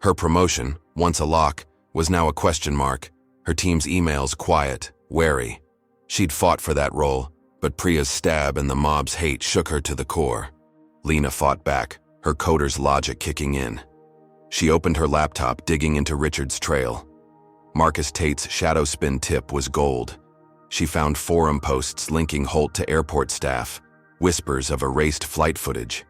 Her promotion, once a lock, was now a question mark. Her team's emails quiet, wary. She'd fought for that role, but Priya's stab and the mob's hate shook her to the core. Lena fought back, her coder's logic kicking in. She opened her laptop, digging into Richard's trail. Marcus Tate's Shadowspin tip was gold. She found forum posts linking Holt to airport staff, whispers of erased flight footage.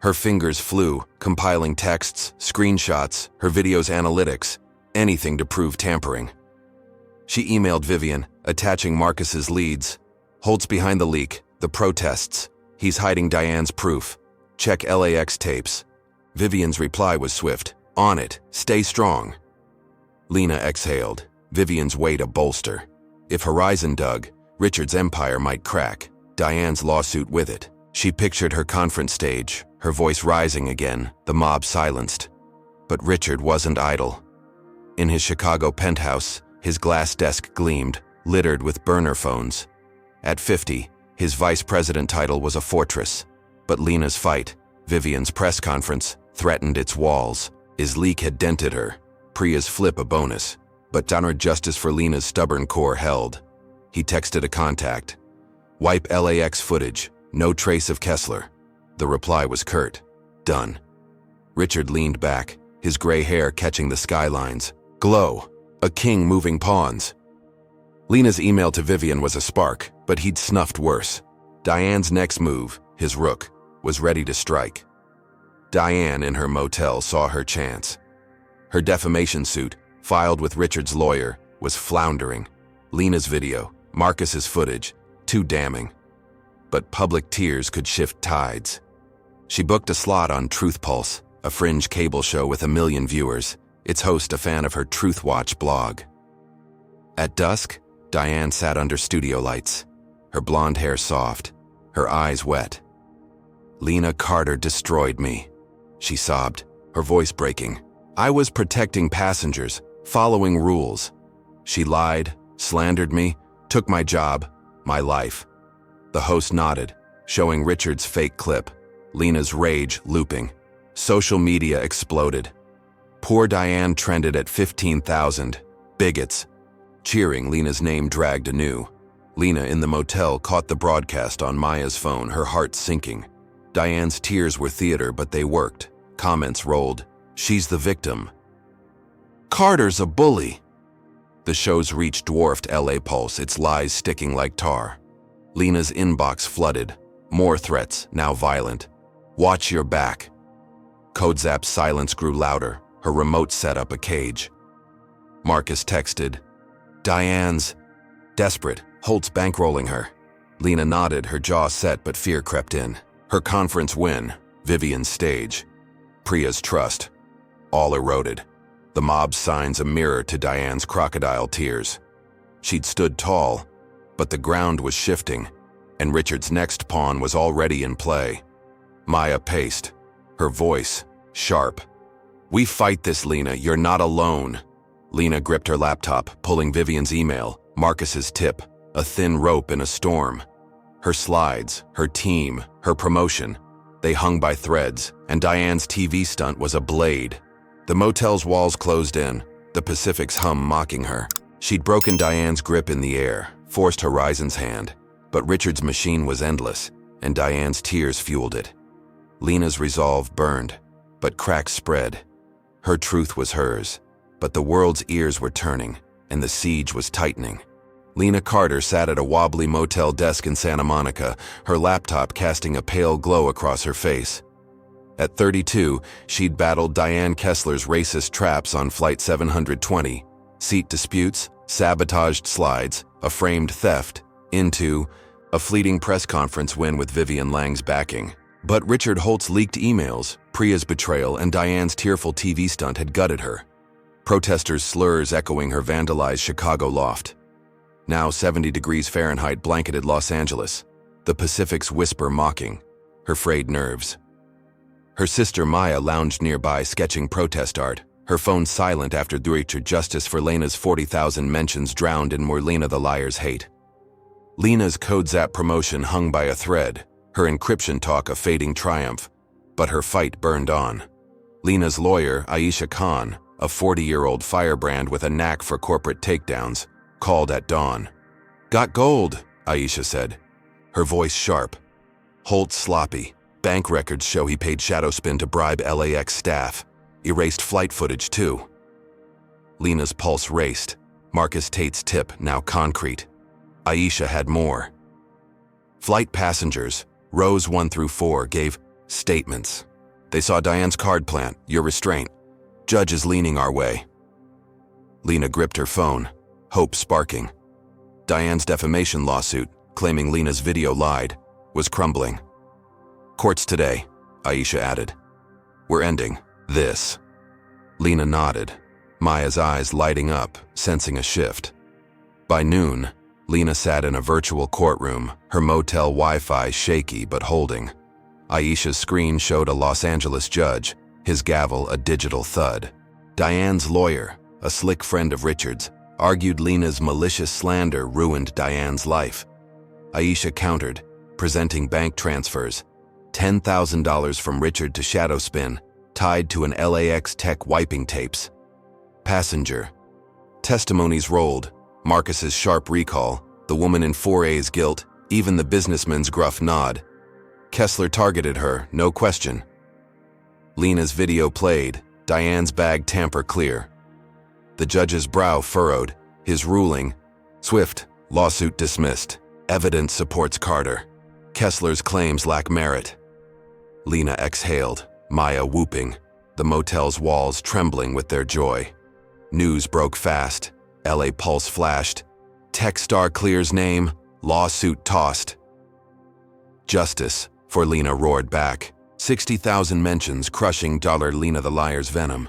Her fingers flew, compiling texts, screenshots, her video's analytics, anything to prove tampering. She emailed Vivian, attaching Marcus's leads. Holt's behind the leak, the protests. He's hiding Diane's proof. Check LAX tapes. Vivian's reply was swift. On it, stay strong. Lena exhaled, Vivian's weight a bolster. If Horizon dug, Richard's empire might crack, Diane's lawsuit with it. She pictured her conference stage, her voice rising again, the mob silenced. But Richard wasn't idle. In his Chicago penthouse, his glass desk gleamed, littered with burner phones. At 50, his vice president title was a fortress. But Lena's fight, Vivian's press conference, threatened its walls. His leak had dented her. Priya's flip a bonus. But downward justice for Lena's stubborn core held. He texted a contact. Wipe LAX footage. No trace of Kessler. The reply was curt. Done. Richard leaned back, his gray hair catching the skylines. Glow. A king moving pawns. Lena's email to Vivian was a spark, but he'd snuffed worse. Diane's next move, his rook, was ready to strike. Diane in her motel saw her chance. Her defamation suit, filed with Richard's lawyer, was floundering. Lena's video, Marcus's footage, too damning. But public tears could shift tides. She booked a slot on Truth Pulse, a fringe cable show with 1 million viewers, its host a fan of her Truth Watch blog. At dusk, Diane sat under studio lights, her blonde hair soft, her eyes wet. Lena Carter destroyed me, she sobbed, her voice breaking. I was protecting passengers, following rules. She lied, slandered me, took my job, my life. The host nodded, showing Richard's fake clip, Lena's rage looping. Social media exploded. Poor Diane trended at 15,000. Bigots. Cheering, Lena's name dragged anew. Lena in the motel caught the broadcast on Maya's phone, her heart sinking. Diane's tears were theater, but they worked. Comments rolled. She's the victim. Carter's a bully. The show's reach dwarfed LA Pulse, its lies sticking like tar. Lena's inbox flooded. More threats, now violent. Watch your back. CodeZap's silence grew louder. Her remote set up a cage. Marcus texted, Diane's desperate. Holt's bankrolling her. Lena nodded, her jaw set, but fear crept in. Her conference win, Vivian's stage. Priya's trust, all eroded. The mob signs a mirror to Diane's crocodile tears. She'd stood tall, but the ground was shifting, and Richard's next pawn was already in play. Maya paced, her voice sharp. We fight this, Lena, you're not alone. Lena gripped her laptop, pulling Vivian's email, Marcus's tip, a thin rope in a storm. Her slides, her team, her promotion. They hung by threads, and Diane's TV stunt was a blade. The motel's walls closed in, the Pacific's hum mocking her. She'd broken Diane's grip in the air, forced Horizon's hand, but Richard's machine was endless, and Diane's tears fueled it. Lena's resolve burned, but cracks spread. Her truth was hers, but the world's ears were turning, and the siege was tightening. Lena Carter sat at a wobbly motel desk in Santa Monica, her laptop casting a pale glow across her face. At 32, she'd battled Diane Kessler's racist traps on Flight 720, seat disputes, sabotaged slides, a framed theft, into a fleeting press conference win with Vivian Lang's backing. But Richard Holt's leaked emails, Priya's betrayal, and Diane's tearful TV stunt had gutted her. Protesters' slurs echoing her vandalized Chicago loft. Now 70 degrees Fahrenheit blanketed Los Angeles, the Pacific's whisper mocking her frayed nerves. Her sister Maya lounged nearby sketching protest art, her phone silent after Richard justice for Lena's 40,000 mentions drowned in more Lena the liar's hate. Lena's CodeZap promotion hung by a thread, her encryption talk a fading triumph, but her fight burned on. Lena's lawyer, Aisha Khan, a 40-year-old firebrand with a knack for corporate takedowns, called at dawn. "Got gold," Aisha said, her voice sharp. Holt sloppy. Bank records show he paid Shadowspin to bribe LAX staff. Erased flight footage, too. Lena's pulse raced. Marcus Tate's tip, now concrete. Aisha had more. Flight passengers, rows 1 through 4, gave statements. They saw Diane's card plant, your restraint. Judge is leaning our way. Lena gripped her phone, hope sparking. Diane's defamation lawsuit, claiming Lena's video lied, was crumbling. Courts today, Aisha added. We're ending this. Lena nodded, Maya's eyes lighting up, sensing a shift. By noon, Lena sat in a virtual courtroom, her motel Wi-Fi shaky but holding. Aisha's screen showed a Los Angeles judge, his gavel a digital thud. Diane's lawyer, a slick friend of Richard's, argued Lena's malicious slander ruined Diane's life. Aisha countered, presenting bank transfers, $10,000 from Richard to Shadowspin, tied to an LAX tech wiping tapes. Passenger. Testimonies rolled, Marcus's sharp recall, the woman in 4A's guilt, even the businessman's gruff nod. Kessler targeted her, no question. Lena's video played, Diane's bag tamper clear. The judge's brow furrowed, his ruling, swift, lawsuit dismissed, evidence supports Carter. Kessler's claims lack merit. Lena exhaled, Maya whooping, the motel's walls trembling with their joy. News broke fast, LA Pulse flashed, tech star clears name, lawsuit tossed. Justice, for Lena roared back, 60,000 mentions crushing Lena the liar's venom.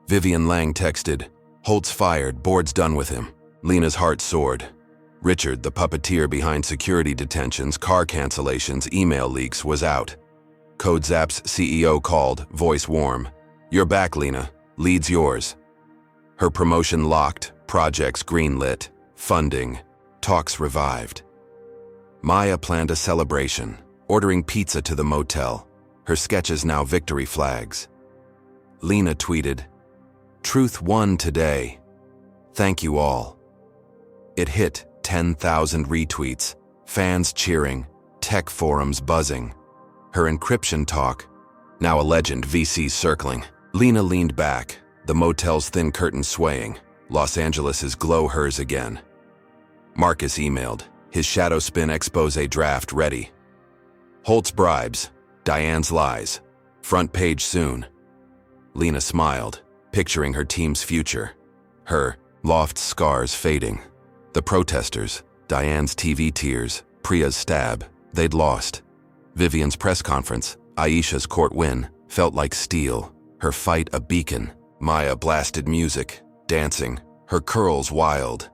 Vivian Lang texted, Holt's fired, board's done with him. Lena's heart soared. Richard, the puppeteer behind security detentions, car cancellations, email leaks, was out. CodeZap's CEO called, voice warm. You're back, Lena. Lead's yours. Her promotion locked, projects greenlit, funding, talks revived. Maya planned a celebration, ordering pizza to the motel, her sketches now victory flags. Lena tweeted, Truth won today. Thank you all. It hit 10,000 retweets, fans cheering, tech forums buzzing. Her encryption talk, now a legend, VCs circling. Lena leaned back, the motel's thin curtain swaying, Los Angeles's glow hers again. Marcus emailed, his Shadowspin expose draft ready. Holt's bribes, Diane's lies, front page soon. Lena smiled, picturing her team's future, her loft scars fading. The protesters, Diane's TV tears, Priya's stab, they'd lost. Vivian's press conference, Aisha's court win, felt like steel, her fight a beacon. Maya blasted music, dancing, her curls wild.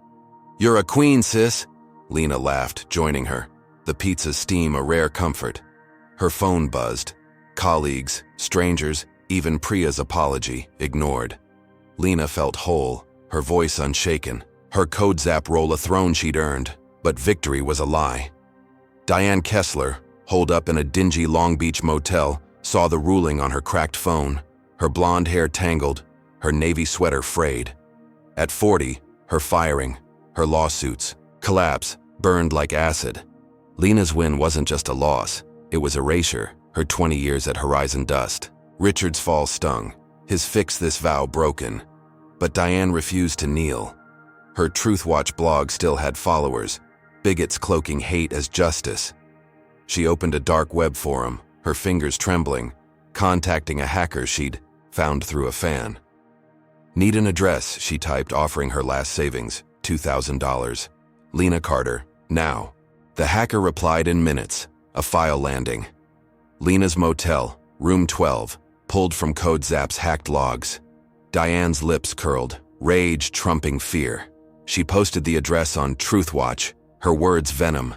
You're a queen, sis, Lena laughed, joining her, the pizza's steam a rare comfort. Her phone buzzed, colleagues, strangers, even Priya's apology, ignored. Lena felt whole, her voice unshaken, her CodeZap role a throne she'd earned, but victory was a lie. Diane Kessler, holed up in a dingy Long Beach motel, saw the ruling on her cracked phone, her blonde hair tangled, her navy sweater frayed. At 40, her firing, her lawsuits, collapse, burned like acid. Lena's win wasn't just a loss, it was erasure, her 20 years at Horizon dust. Richard's fall stung, his fix this vow broken. But Diane refused to kneel. Her Truth Watch blog still had followers, bigots cloaking hate as justice. She opened a dark web forum, her fingers trembling, contacting a hacker she'd found through a fan. Need an address, she typed, offering her last savings, $2,000. Lena Carter, now. The hacker replied in minutes, a file landing. Lena's motel, room 12, pulled from CodeZap's hacked logs. Diane's lips curled, rage trumping fear. She posted the address on Truth Watch, her words venom.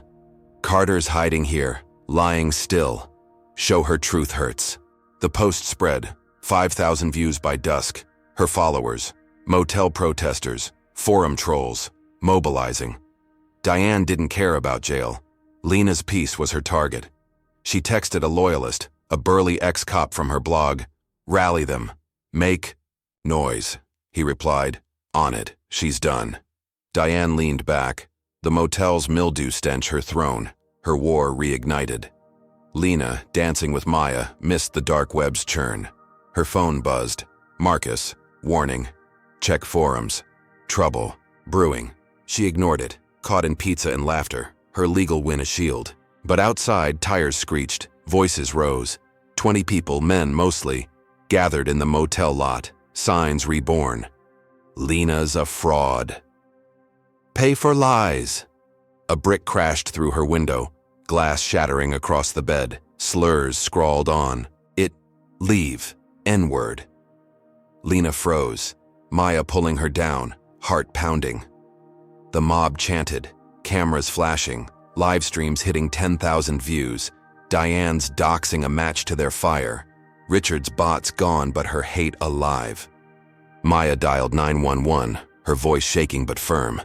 Carter's hiding here, lying still. Show her truth hurts. The post spread, 5,000 views by dusk. Her followers, motel protesters, forum trolls, mobilizing. Diane didn't care about jail. Lena's peace was her target. She texted a loyalist, a burly ex-cop from her blog. Rally them. Make noise. He replied, on it, she's done. Diane leaned back, the motel's mildew stench her throne, her war reignited. Lena, dancing with Maya, missed the dark web's churn. Her phone buzzed. Marcus, warning. Check forums. Trouble. Brewing. She ignored it, caught in pizza and laughter, her legal win a shield. But outside, tires screeched, voices rose. 20 people, men mostly, gathered in the motel lot, signs reborn. Lena's a fraud. Pay for lies. A brick crashed through her window, glass shattering across the bed, slurs scrawled on. It, leave, N-word. Lena froze, Maya pulling her down, heart pounding. The mob chanted, cameras flashing, live streams hitting 10,000 views, Diane's doxing a match to their fire, Richard's bots gone but her hate alive. Maya dialed 911, her voice shaking but firm.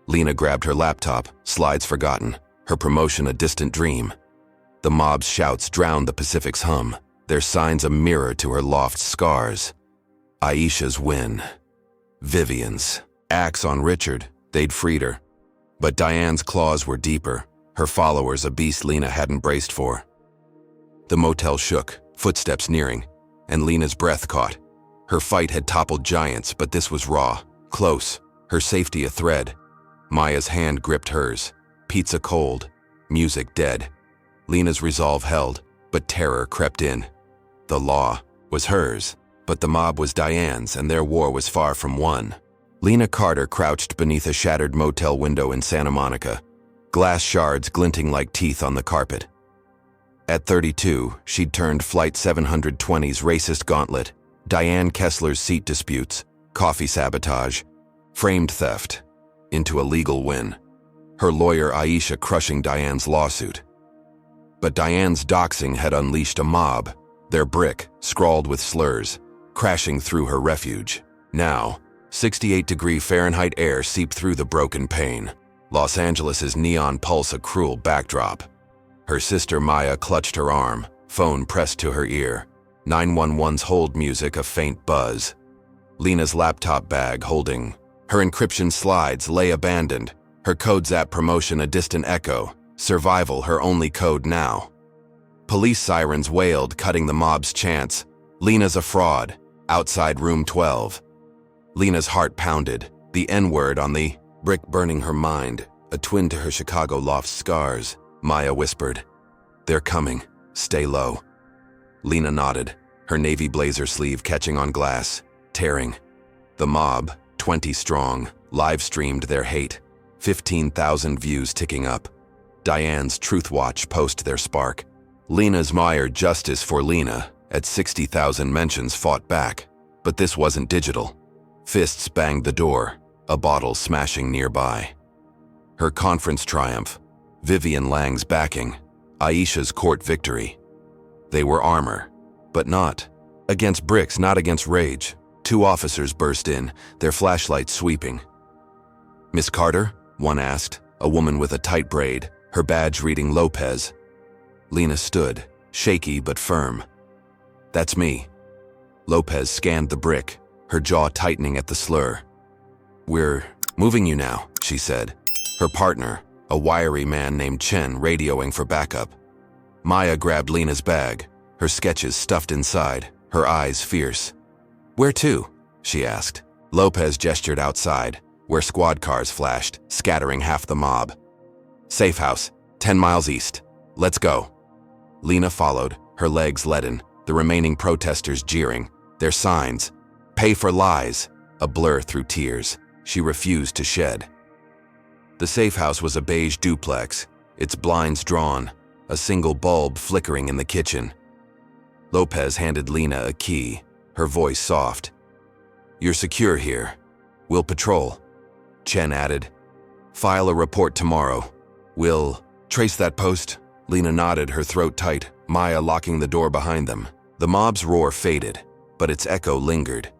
Lena grabbed her laptop, slides forgotten, her promotion a distant dream. The mob's shouts drowned the Pacific's hum, their signs a mirror to her loft's scars. Aisha's win. Vivian's. Axe on Richard, they'd freed her. But Diane's claws were deeper, her followers a beast Lena hadn't braced for. The motel shook, footsteps nearing, and Lena's breath caught. Her fight had toppled giants, but this was raw, close, her safety a thread. Maya's hand gripped hers, pizza cold, music dead. Lena's resolve held, but terror crept in. The law was hers, but the mob was Diane's, and their war was far from won. Lena Carter crouched beneath a shattered motel window in Santa Monica, glass shards glinting like teeth on the carpet. At 32, she'd turned Flight 720's racist gauntlet, Diane Kessler's seat disputes, coffee sabotage, framed theft, into a legal win. Her lawyer Aisha crushing Diane's lawsuit. But Diane's doxing had unleashed a mob, their brick, scrawled with slurs, crashing through her refuge. Now, 68-degree Fahrenheit air seeped through the broken pane. Los Angeles' neon pulse a cruel backdrop. Her sister Maya clutched her arm, phone pressed to her ear. 911's hold music a faint buzz. Lena's laptop bag holding. Her encryption slides lay abandoned. Her CodeZap promotion a distant echo. Survival her only code now. Police sirens wailed, cutting the mob's chants. Lena's a fraud. Outside room 12. Lena's heart pounded, the N-word on the brick burning her mind, a twin to her Chicago loft's scars. Maya whispered, "They're coming. Stay low." Lena nodded, her navy blazer sleeve catching on glass, tearing. The mob, 20 strong, live-streamed their hate, 15,000 views ticking up. Diane's Truth Watch post their spark. Lena's mired justice for Lena, at 60,000 mentions fought back. But this wasn't digital. Fists banged the door, a bottle smashing nearby. Her conference triumph, Vivian Lang's backing, Aisha's court victory. They were armor, but not against bricks, not against rage. 2 officers burst in, their flashlights sweeping. "Miss Carter?" one asked, a woman with a tight braid, her badge reading Lopez. Lena stood, shaky but firm. "That's me." Lopez scanned the brick, her jaw tightening at the slur. "We're moving you now," she said. Her partner, a wiry man named Chen, radioing for backup. Maya grabbed Lena's bag, her sketches stuffed inside, her eyes fierce. "Where to?" she asked. Lopez gestured outside, where squad cars flashed, scattering half the mob. "Safe house, 10 miles east. Let's go." Lena followed, her legs leaden, the remaining protesters jeering, their signs, "Pay for lies," a blur through tears. She refused to shed. The safe house was a beige duplex, its blinds drawn, a single bulb flickering in the kitchen. Lopez handed Lena a key, her voice soft. "You're secure here. We'll patrol." Chen added, "File a report tomorrow. We'll trace that post." Lena nodded, her throat tight, Maya locking the door behind them. The mob's roar faded, but its echo lingered.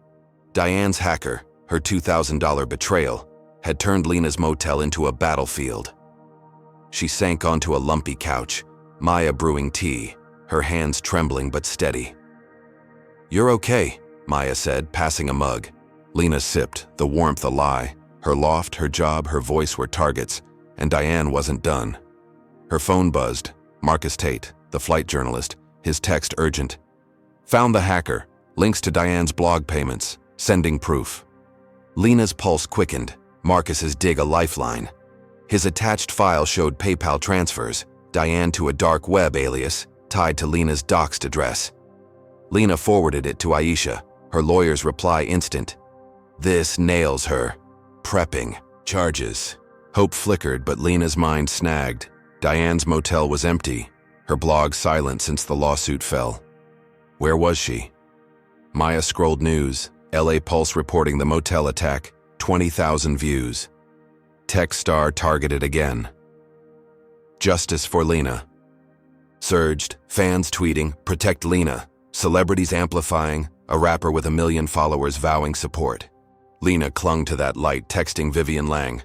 Diane's hacker, her $2,000 betrayal, had turned Lena's motel into a battlefield. She sank onto a lumpy couch, Maya brewing tea, her hands trembling but steady. "You're okay," Maya said, passing a mug. Lena sipped, the warmth a lie. Her loft, her job, her voice were targets, and Diane wasn't done. Her phone buzzed. Marcus Tate, the flight journalist, his text urgent. "Found the hacker. Links to Diane's blog payments. Sending proof." Lena's pulse quickened. Marcus's dig a lifeline. His attached file showed PayPal transfers, Diane to a dark web alias, tied to Lena's doxed address. Lena forwarded it to Aisha, her lawyer's reply instant. "This nails her. Prepping. Charges." Hope flickered, but Lena's mind snagged. Diane's motel was empty, her blog silent since the lawsuit fell. Where was she? Maya scrolled news, LA Pulse reporting the motel attack, 20,000 views. Techstar targeted again. Justice for Lena. Surged, fans tweeting, "Protect Lena," celebrities amplifying, a rapper with 1 million followers vowing support. Lena clung to that light, texting Vivian Lang.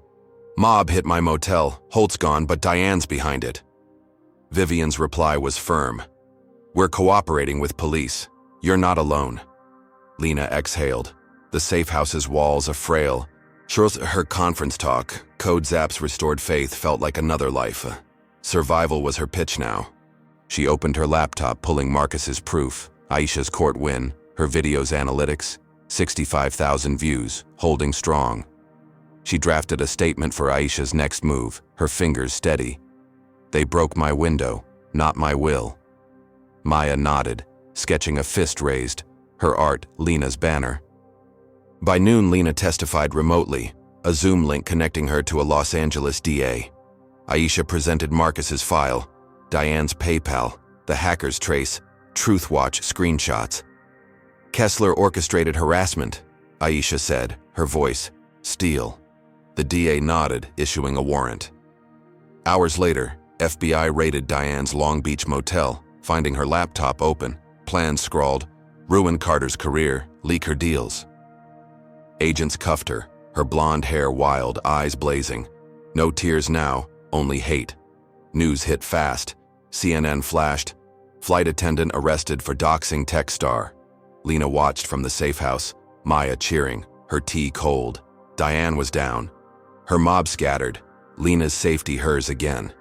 "Mob hit my motel, Holt's gone, but Diane's behind it." Vivian's reply was firm. "We're cooperating with police. You're not alone." Lena exhaled, the safe house's walls a frail. Her conference talk, Code Zap's restored faith felt like another life. Survival was her pitch now. She opened her laptop, pulling Marcus's proof, Aisha's court win, her video's analytics, 65,000 views, holding strong. She drafted a statement for Aisha's next move, her fingers steady. "They broke my window, not my will." Maya nodded, sketching a fist raised, her art Lena's banner. By noon, Lena testified remotely, a Zoom link connecting her to a Los Angeles DA. Aisha presented Marcus's file, Diane's PayPal, the hacker's trace, TruthWatch screenshots. "Kessler orchestrated harassment," Aisha said, her voice steel. The DA nodded, issuing a warrant. Hours later, FBI raided Diane's Long Beach motel, finding her laptop open, plans scrawled, "Ruin Carter's career, leak her deals." Agents cuffed her blonde hair wild, eyes blazing. No tears now, only hate. News hit fast. CNN flashed. Flight attendant arrested for doxing tech star. Lena watched from the safe house, Maya cheering, her tea cold. Diane was down. Her mob scattered. Lena's safety hers again.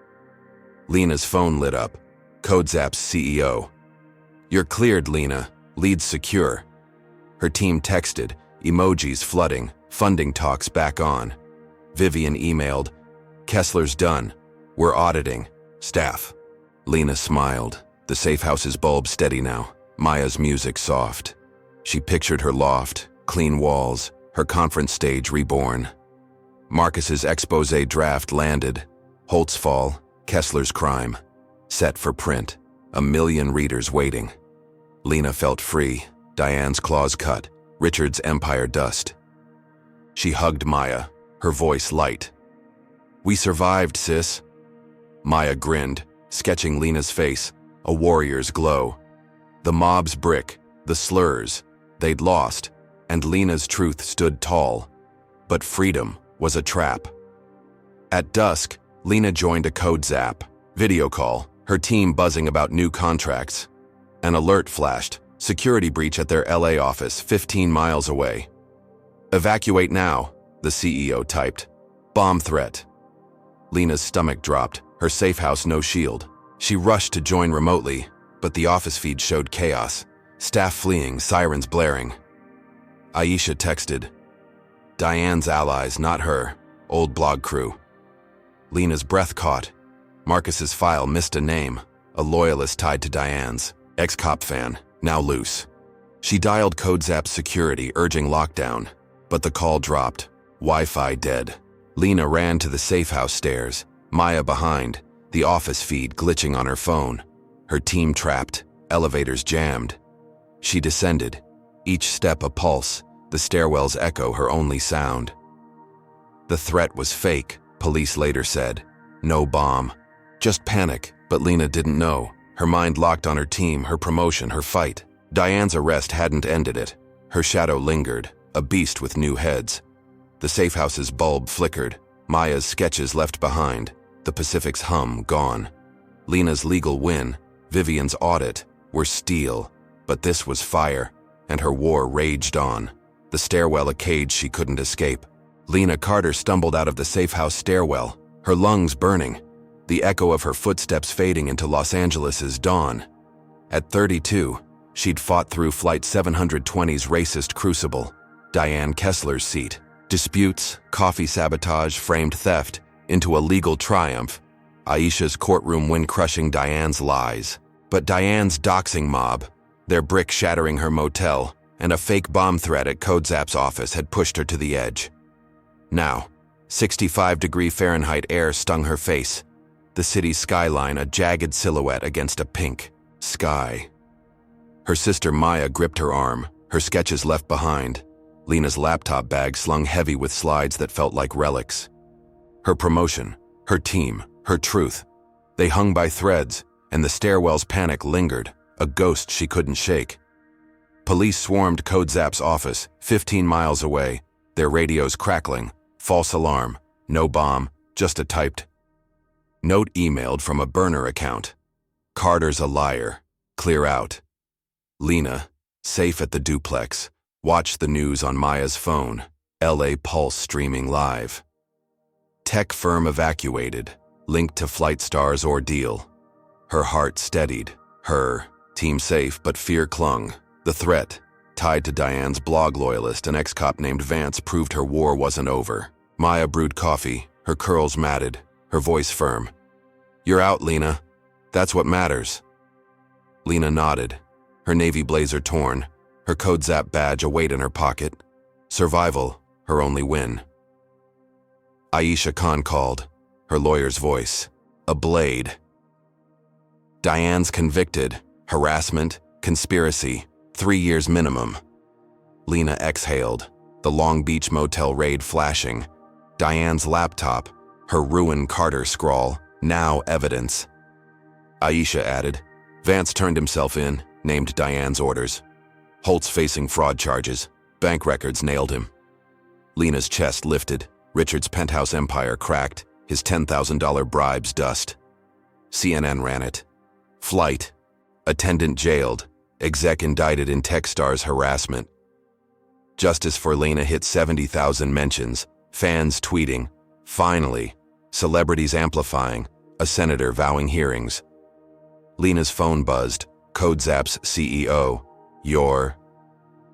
Lena's phone lit up. CodeZap's CEO. "You're cleared, Lena. Lead secure." Her team texted, emojis flooding, funding talks back on. Vivian emailed, "Kessler's done. We're auditing. Staff." Lena smiled, the safe house's bulb steady now, Maya's music soft. She pictured her loft, clean walls, her conference stage reborn. Marcus's expose draft landed. Holt's fall, Kessler's crime. Set for print, 1 million readers waiting. Lena felt free, Diane's claws cut, Richard's empire dust. She hugged Maya, her voice light. "We survived, sis." Maya grinned, sketching Lena's face, a warrior's glow. The mob's brick, the slurs, they'd lost, and Lena's truth stood tall. But freedom was a trap. At dusk, Lena joined a code zap. Video call, her team buzzing about new contracts. An alert flashed. Security breach at their LA office 15 miles away. Evacuate now, the CEO typed. Bomb threat. Lena's stomach dropped, her safe house no shield. She rushed to join remotely, but the office feed showed chaos. Staff fleeing, sirens blaring. Aisha texted. Diane's allies, not her. Old blog crew. Lena's breath caught. Marcus's file missed a name. A loyalist tied to Diane's. Ex-cop fan, now loose. She dialed CodeZap's security, urging lockdown, but the call dropped. Wi-Fi dead. Lena ran to the safe house stairs, Maya behind, the office feed glitching on her phone. Her team trapped, elevators jammed. She descended, each step a pulse, the stairwell's echo her only sound. The threat was fake, police later said. No bomb. Just panic, but Lena didn't know. Her mind locked on her team, her promotion, her fight. Diane's arrest hadn't ended it. Her shadow lingered, a beast with new heads. The safe house's bulb flickered, Maya's sketches left behind, the Pacific's hum gone. Lena's legal win, Vivian's audit, were steel, but this was fire, and her war raged on. The stairwell a cage she couldn't escape. Lena Carter stumbled out of the safe house stairwell, her lungs burning, the echo of her footsteps fading into Los Angeles's dawn. At 32, she'd fought through Flight 720's racist crucible, Diane Kessler's seat, disputes, coffee sabotage, framed theft, into a legal triumph, Aisha's courtroom win crushing Diane's lies. But Diane's doxing mob, their brick shattering her motel, and a fake bomb threat at CodeZap's office had pushed her to the edge. Now, 65-degree Fahrenheit air stung her face, the city's skyline a jagged silhouette against a pink sky. Her sister Maya gripped her arm, her sketches left behind, Lena's laptop bag slung heavy with slides that felt like relics. Her promotion, her team, her truth. They hung by threads, and the stairwell's panic lingered, a ghost she couldn't shake. Police swarmed CodeZap's office, 15 miles away, their radios crackling. False alarm, no bomb, just a typed note emailed from a burner account. Carter's a liar. Clear out. Lena, safe at the duplex, watched the news on Maya's phone, LA Pulse streaming live. Tech firm evacuated, linked to FlightStar's ordeal. Her heart steadied. Her team safe, but fear clung. The threat, tied to Diane's blog loyalist, an ex-cop named Vance, proved her war wasn't over. Maya brewed coffee, her curls matted, her voice firm. You're out, Lena. That's what matters. Lena nodded, her navy blazer torn, her CodeZap badge a weight in her pocket. Survival, her only win. Aisha Khan called, her lawyer's voice. A blade. Diane's convicted. Harassment, conspiracy, 3 years minimum. Lena exhaled, the Long Beach motel raid flashing. Diane's laptop, her ruin Carter scrawl, now evidence. Aisha added. Vance turned himself in, named Diane's orders. Holtz facing fraud charges. Bank records nailed him. Lena's chest lifted. Richard's penthouse empire cracked, his $10,000 bribes dust. CNN ran it. Flight. Attendant jailed. Exec indicted in Techstars harassment. Justice for Lena hit 70,000 mentions. Fans tweeting. Finally. Celebrities amplifying. A senator vowing hearings. Lena's phone buzzed. CodeZap's CEO.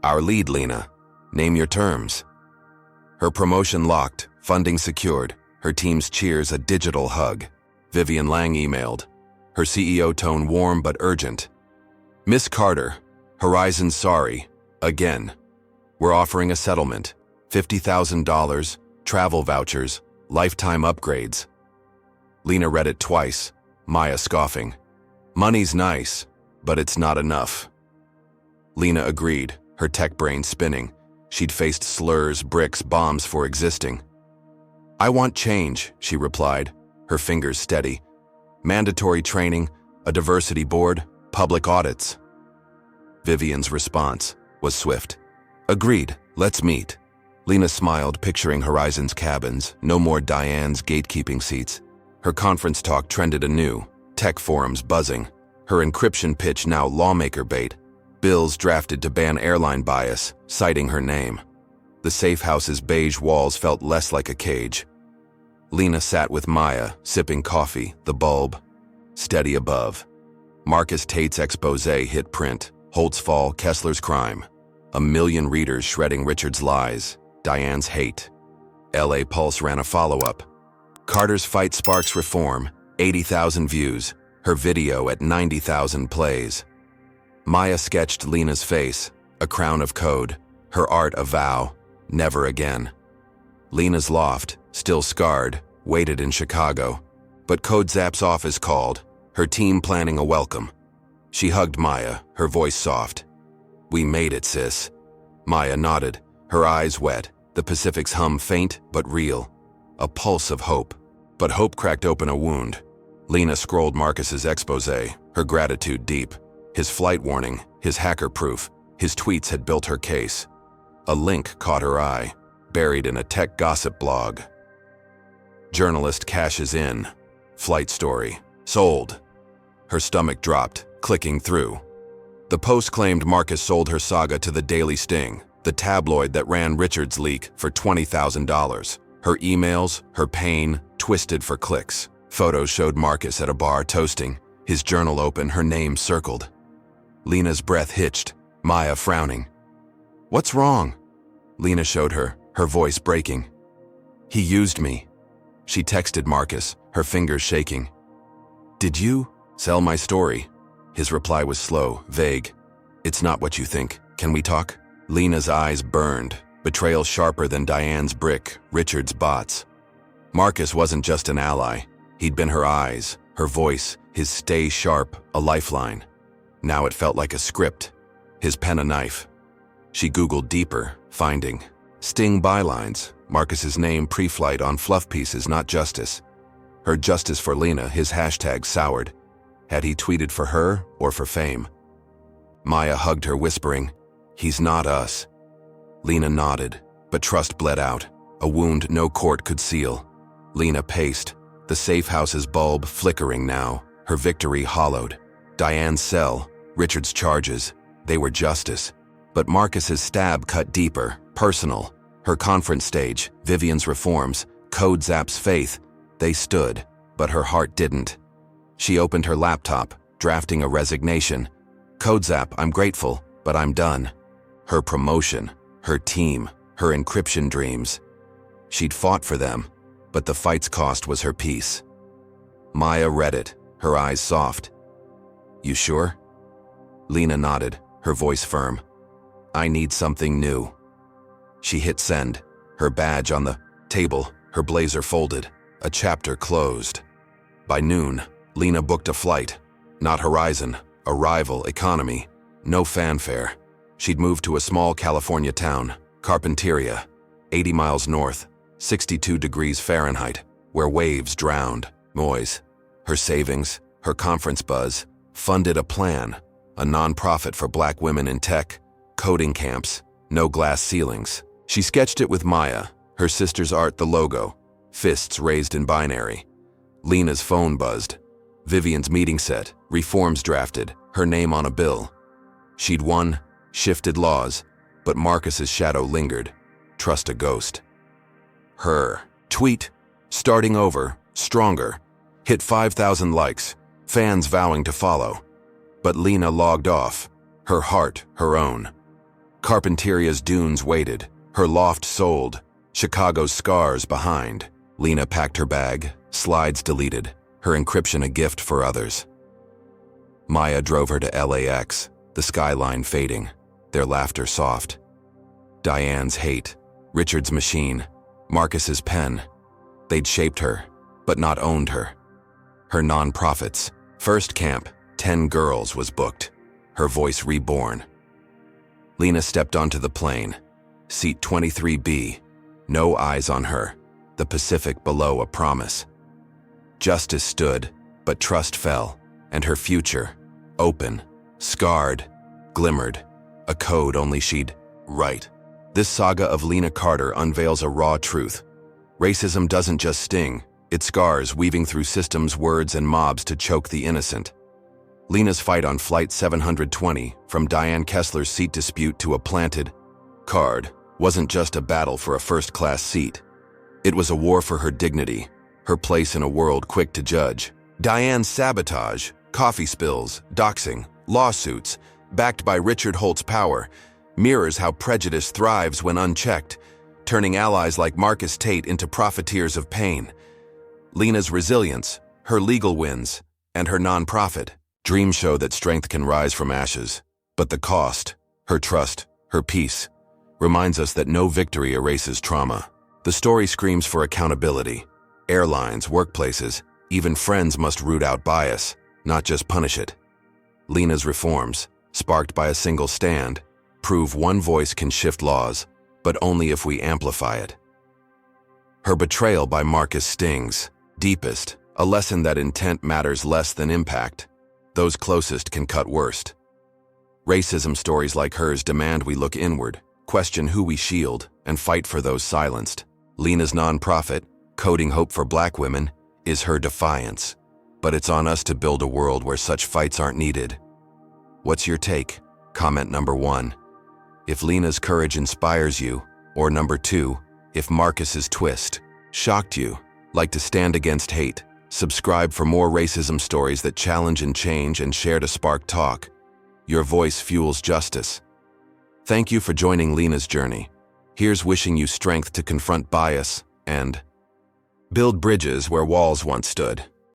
Our lead, Lena. Name your terms. Her promotion locked. Funding secured. Her team's cheers a digital hug. Vivian Lang emailed. Her CEO tone warm but urgent. Miss Carter, Horizon's sorry. Again. We're offering a settlement. $50,000, travel vouchers, lifetime upgrades. Lena read it twice, Maya scoffing. Money's nice, but it's not enough. Lena agreed, her tech brain spinning. She'd faced slurs, bricks, bombs for existing. I want change, she replied, her fingers steady. Mandatory training, a diversity board, public audits. Vivian's response was swift. Agreed, let's meet. Lena smiled, picturing Horizon's cabins, no more Diane's gatekeeping seats. Her conference talk trended anew, tech forums buzzing. Her encryption pitch now lawmaker bait. Bills drafted to ban airline bias, citing her name. The safe house's beige walls felt less like a cage. Lena sat with Maya, sipping coffee, the bulb steady above. Marcus Tate's expose hit print. Holt's fall, Kessler's crime. A million readers shredding Richard's lies, Diane's hate. LA Pulse ran a follow-up. Carter's fight sparks reform, 80,000 views. Her video at 90,000 plays. Maya sketched Lena's face, a crown of code. Her art a vow, never again. Lena's loft, still scarred, waited in Chicago. But Code Zap's office called, her team planning a welcome. She hugged Maya, her voice soft. "We made it, sis." Maya nodded, her eyes wet, the Pacific's hum faint but real. A pulse of hope. But hope cracked open a wound. Lena scrolled Marcus's expose, her gratitude deep. His flight warning, his hacker proof, his tweets had built her case. A link caught her eye, buried in a tech gossip blog. Journalist cashes in. Flight story. Sold. Her stomach dropped, clicking through. The Post claimed Marcus sold her saga to the Daily Sting, the tabloid that ran Richard's leak for $20,000. Her emails, her pain, twisted for clicks. Photos showed Marcus at a bar toasting, his journal open, her name circled. Lena's breath hitched, Maya frowning. "What's wrong?" Lena showed her, her voice breaking. "He used me." She texted Marcus, her fingers shaking. "Did you sell my story?" His reply was slow, vague. "It's not what you think. Can we talk?" Lena's eyes burned, betrayal sharper than Diane's brick, Richard's bots. Marcus wasn't just an ally. He'd been her eyes, her voice, his stay sharp, a lifeline. Now it felt like a script, his pen a knife. She Googled deeper, finding Sting bylines, Marcus's name pre-flight on fluff pieces, not justice. Her justice for Lena, his hashtag soured. Had he tweeted for her or for fame? Maya hugged her, whispering, "He's not us." Lena nodded, but trust bled out, a wound no court could seal. Lena paced, the safe house's bulb flickering now, her victory hollowed. Diane's cell, Richard's charges, they were justice. But Marcus's stab cut deeper, personal. Her conference stage, Vivian's reforms, Code Zap's faith, they stood, but her heart didn't. She opened her laptop, drafting a resignation. "Code Zap, I'm grateful, but I'm done." Her promotion, her team, her encryption dreams. She'd fought for them, but the fight's cost was her peace. Maya read it, her eyes soft. "You sure?" Lena nodded, her voice firm. "I need something new." She hit send, her badge on the table, her blazer folded, a chapter closed. By noon, Lena booked a flight. Not Horizon, Arrival, economy, no fanfare. She'd moved to a small California town, Carpinteria, 80 miles north, 62 degrees Fahrenheit, where waves drowned, noise. Her savings, her conference buzz, funded a plan, a nonprofit for Black women in tech, coding camps, no glass ceilings. She sketched it with Maya, her sister's art the logo, fists raised in binary. Lena's phone buzzed. Vivian's meeting set, reforms drafted, her name on a bill. She'd won, shifted laws, but Marcus's shadow lingered. Trust a ghost. Her tweet, starting over, stronger, hit 5,000 likes, fans vowing to follow. But Lena logged off, her heart her own. Carpinteria's dunes waited, her loft sold, Chicago's scars behind. Lena packed her bag, slides deleted, her encryption a gift for others. Maya drove her to LAX, the skyline fading, their laughter soft. Diane's hate, Richard's machine, Marcus's pen. They'd shaped her, but not owned her. Her nonprofits, first camp, 10 girls was booked, her voice reborn. Lena stepped onto the plane, seat 23B, no eyes on her, the Pacific below a promise. Justice stood, but trust fell, and her future, open, scarred, glimmered, a code only she'd write. This saga of Lena Carter unveils a raw truth. Racism doesn't just sting, Its scars weaving through systems, words, and mobs to choke the innocent. Lena's fight on Flight 720, from Diane Kessler's seat dispute to a planted card, wasn't just a battle for a first-class seat. It was a war for her dignity, her place in a world quick to judge. Diane's sabotage, coffee spills, doxing, lawsuits, backed by Richard Holt's power, mirrors how prejudice thrives when unchecked, turning allies like Marcus Tate into profiteers of pain. Lena's resilience, her legal wins, and her nonprofit dreams show that strength can rise from ashes. But the cost, her trust, her peace, reminds us that no victory erases trauma. The story screams for accountability. Airlines, workplaces, even friends must root out bias, not just punish it. Lena's reforms, sparked by a single stand, prove one voice can shift laws, but only if we amplify it. Her betrayal by Marcus stings deepest, a lesson that intent matters less than impact. Those closest can cut worst. Racism stories like hers demand we look inward, question who we shield, and fight for those silenced. Lena's nonprofit, Coding Hope for Black Women, is her defiance. But it's on us to build a world where such fights aren't needed. What's your take? Comment number 1. If Lena's courage inspires you, or number 2, if Marcus's twist shocked you. Like to stand against hate. Subscribe for more racism stories that challenge and change, and share to spark talk. Your voice fuels justice. Thank you for joining Lena's journey. Here's wishing you strength to confront bias and build bridges where walls once stood.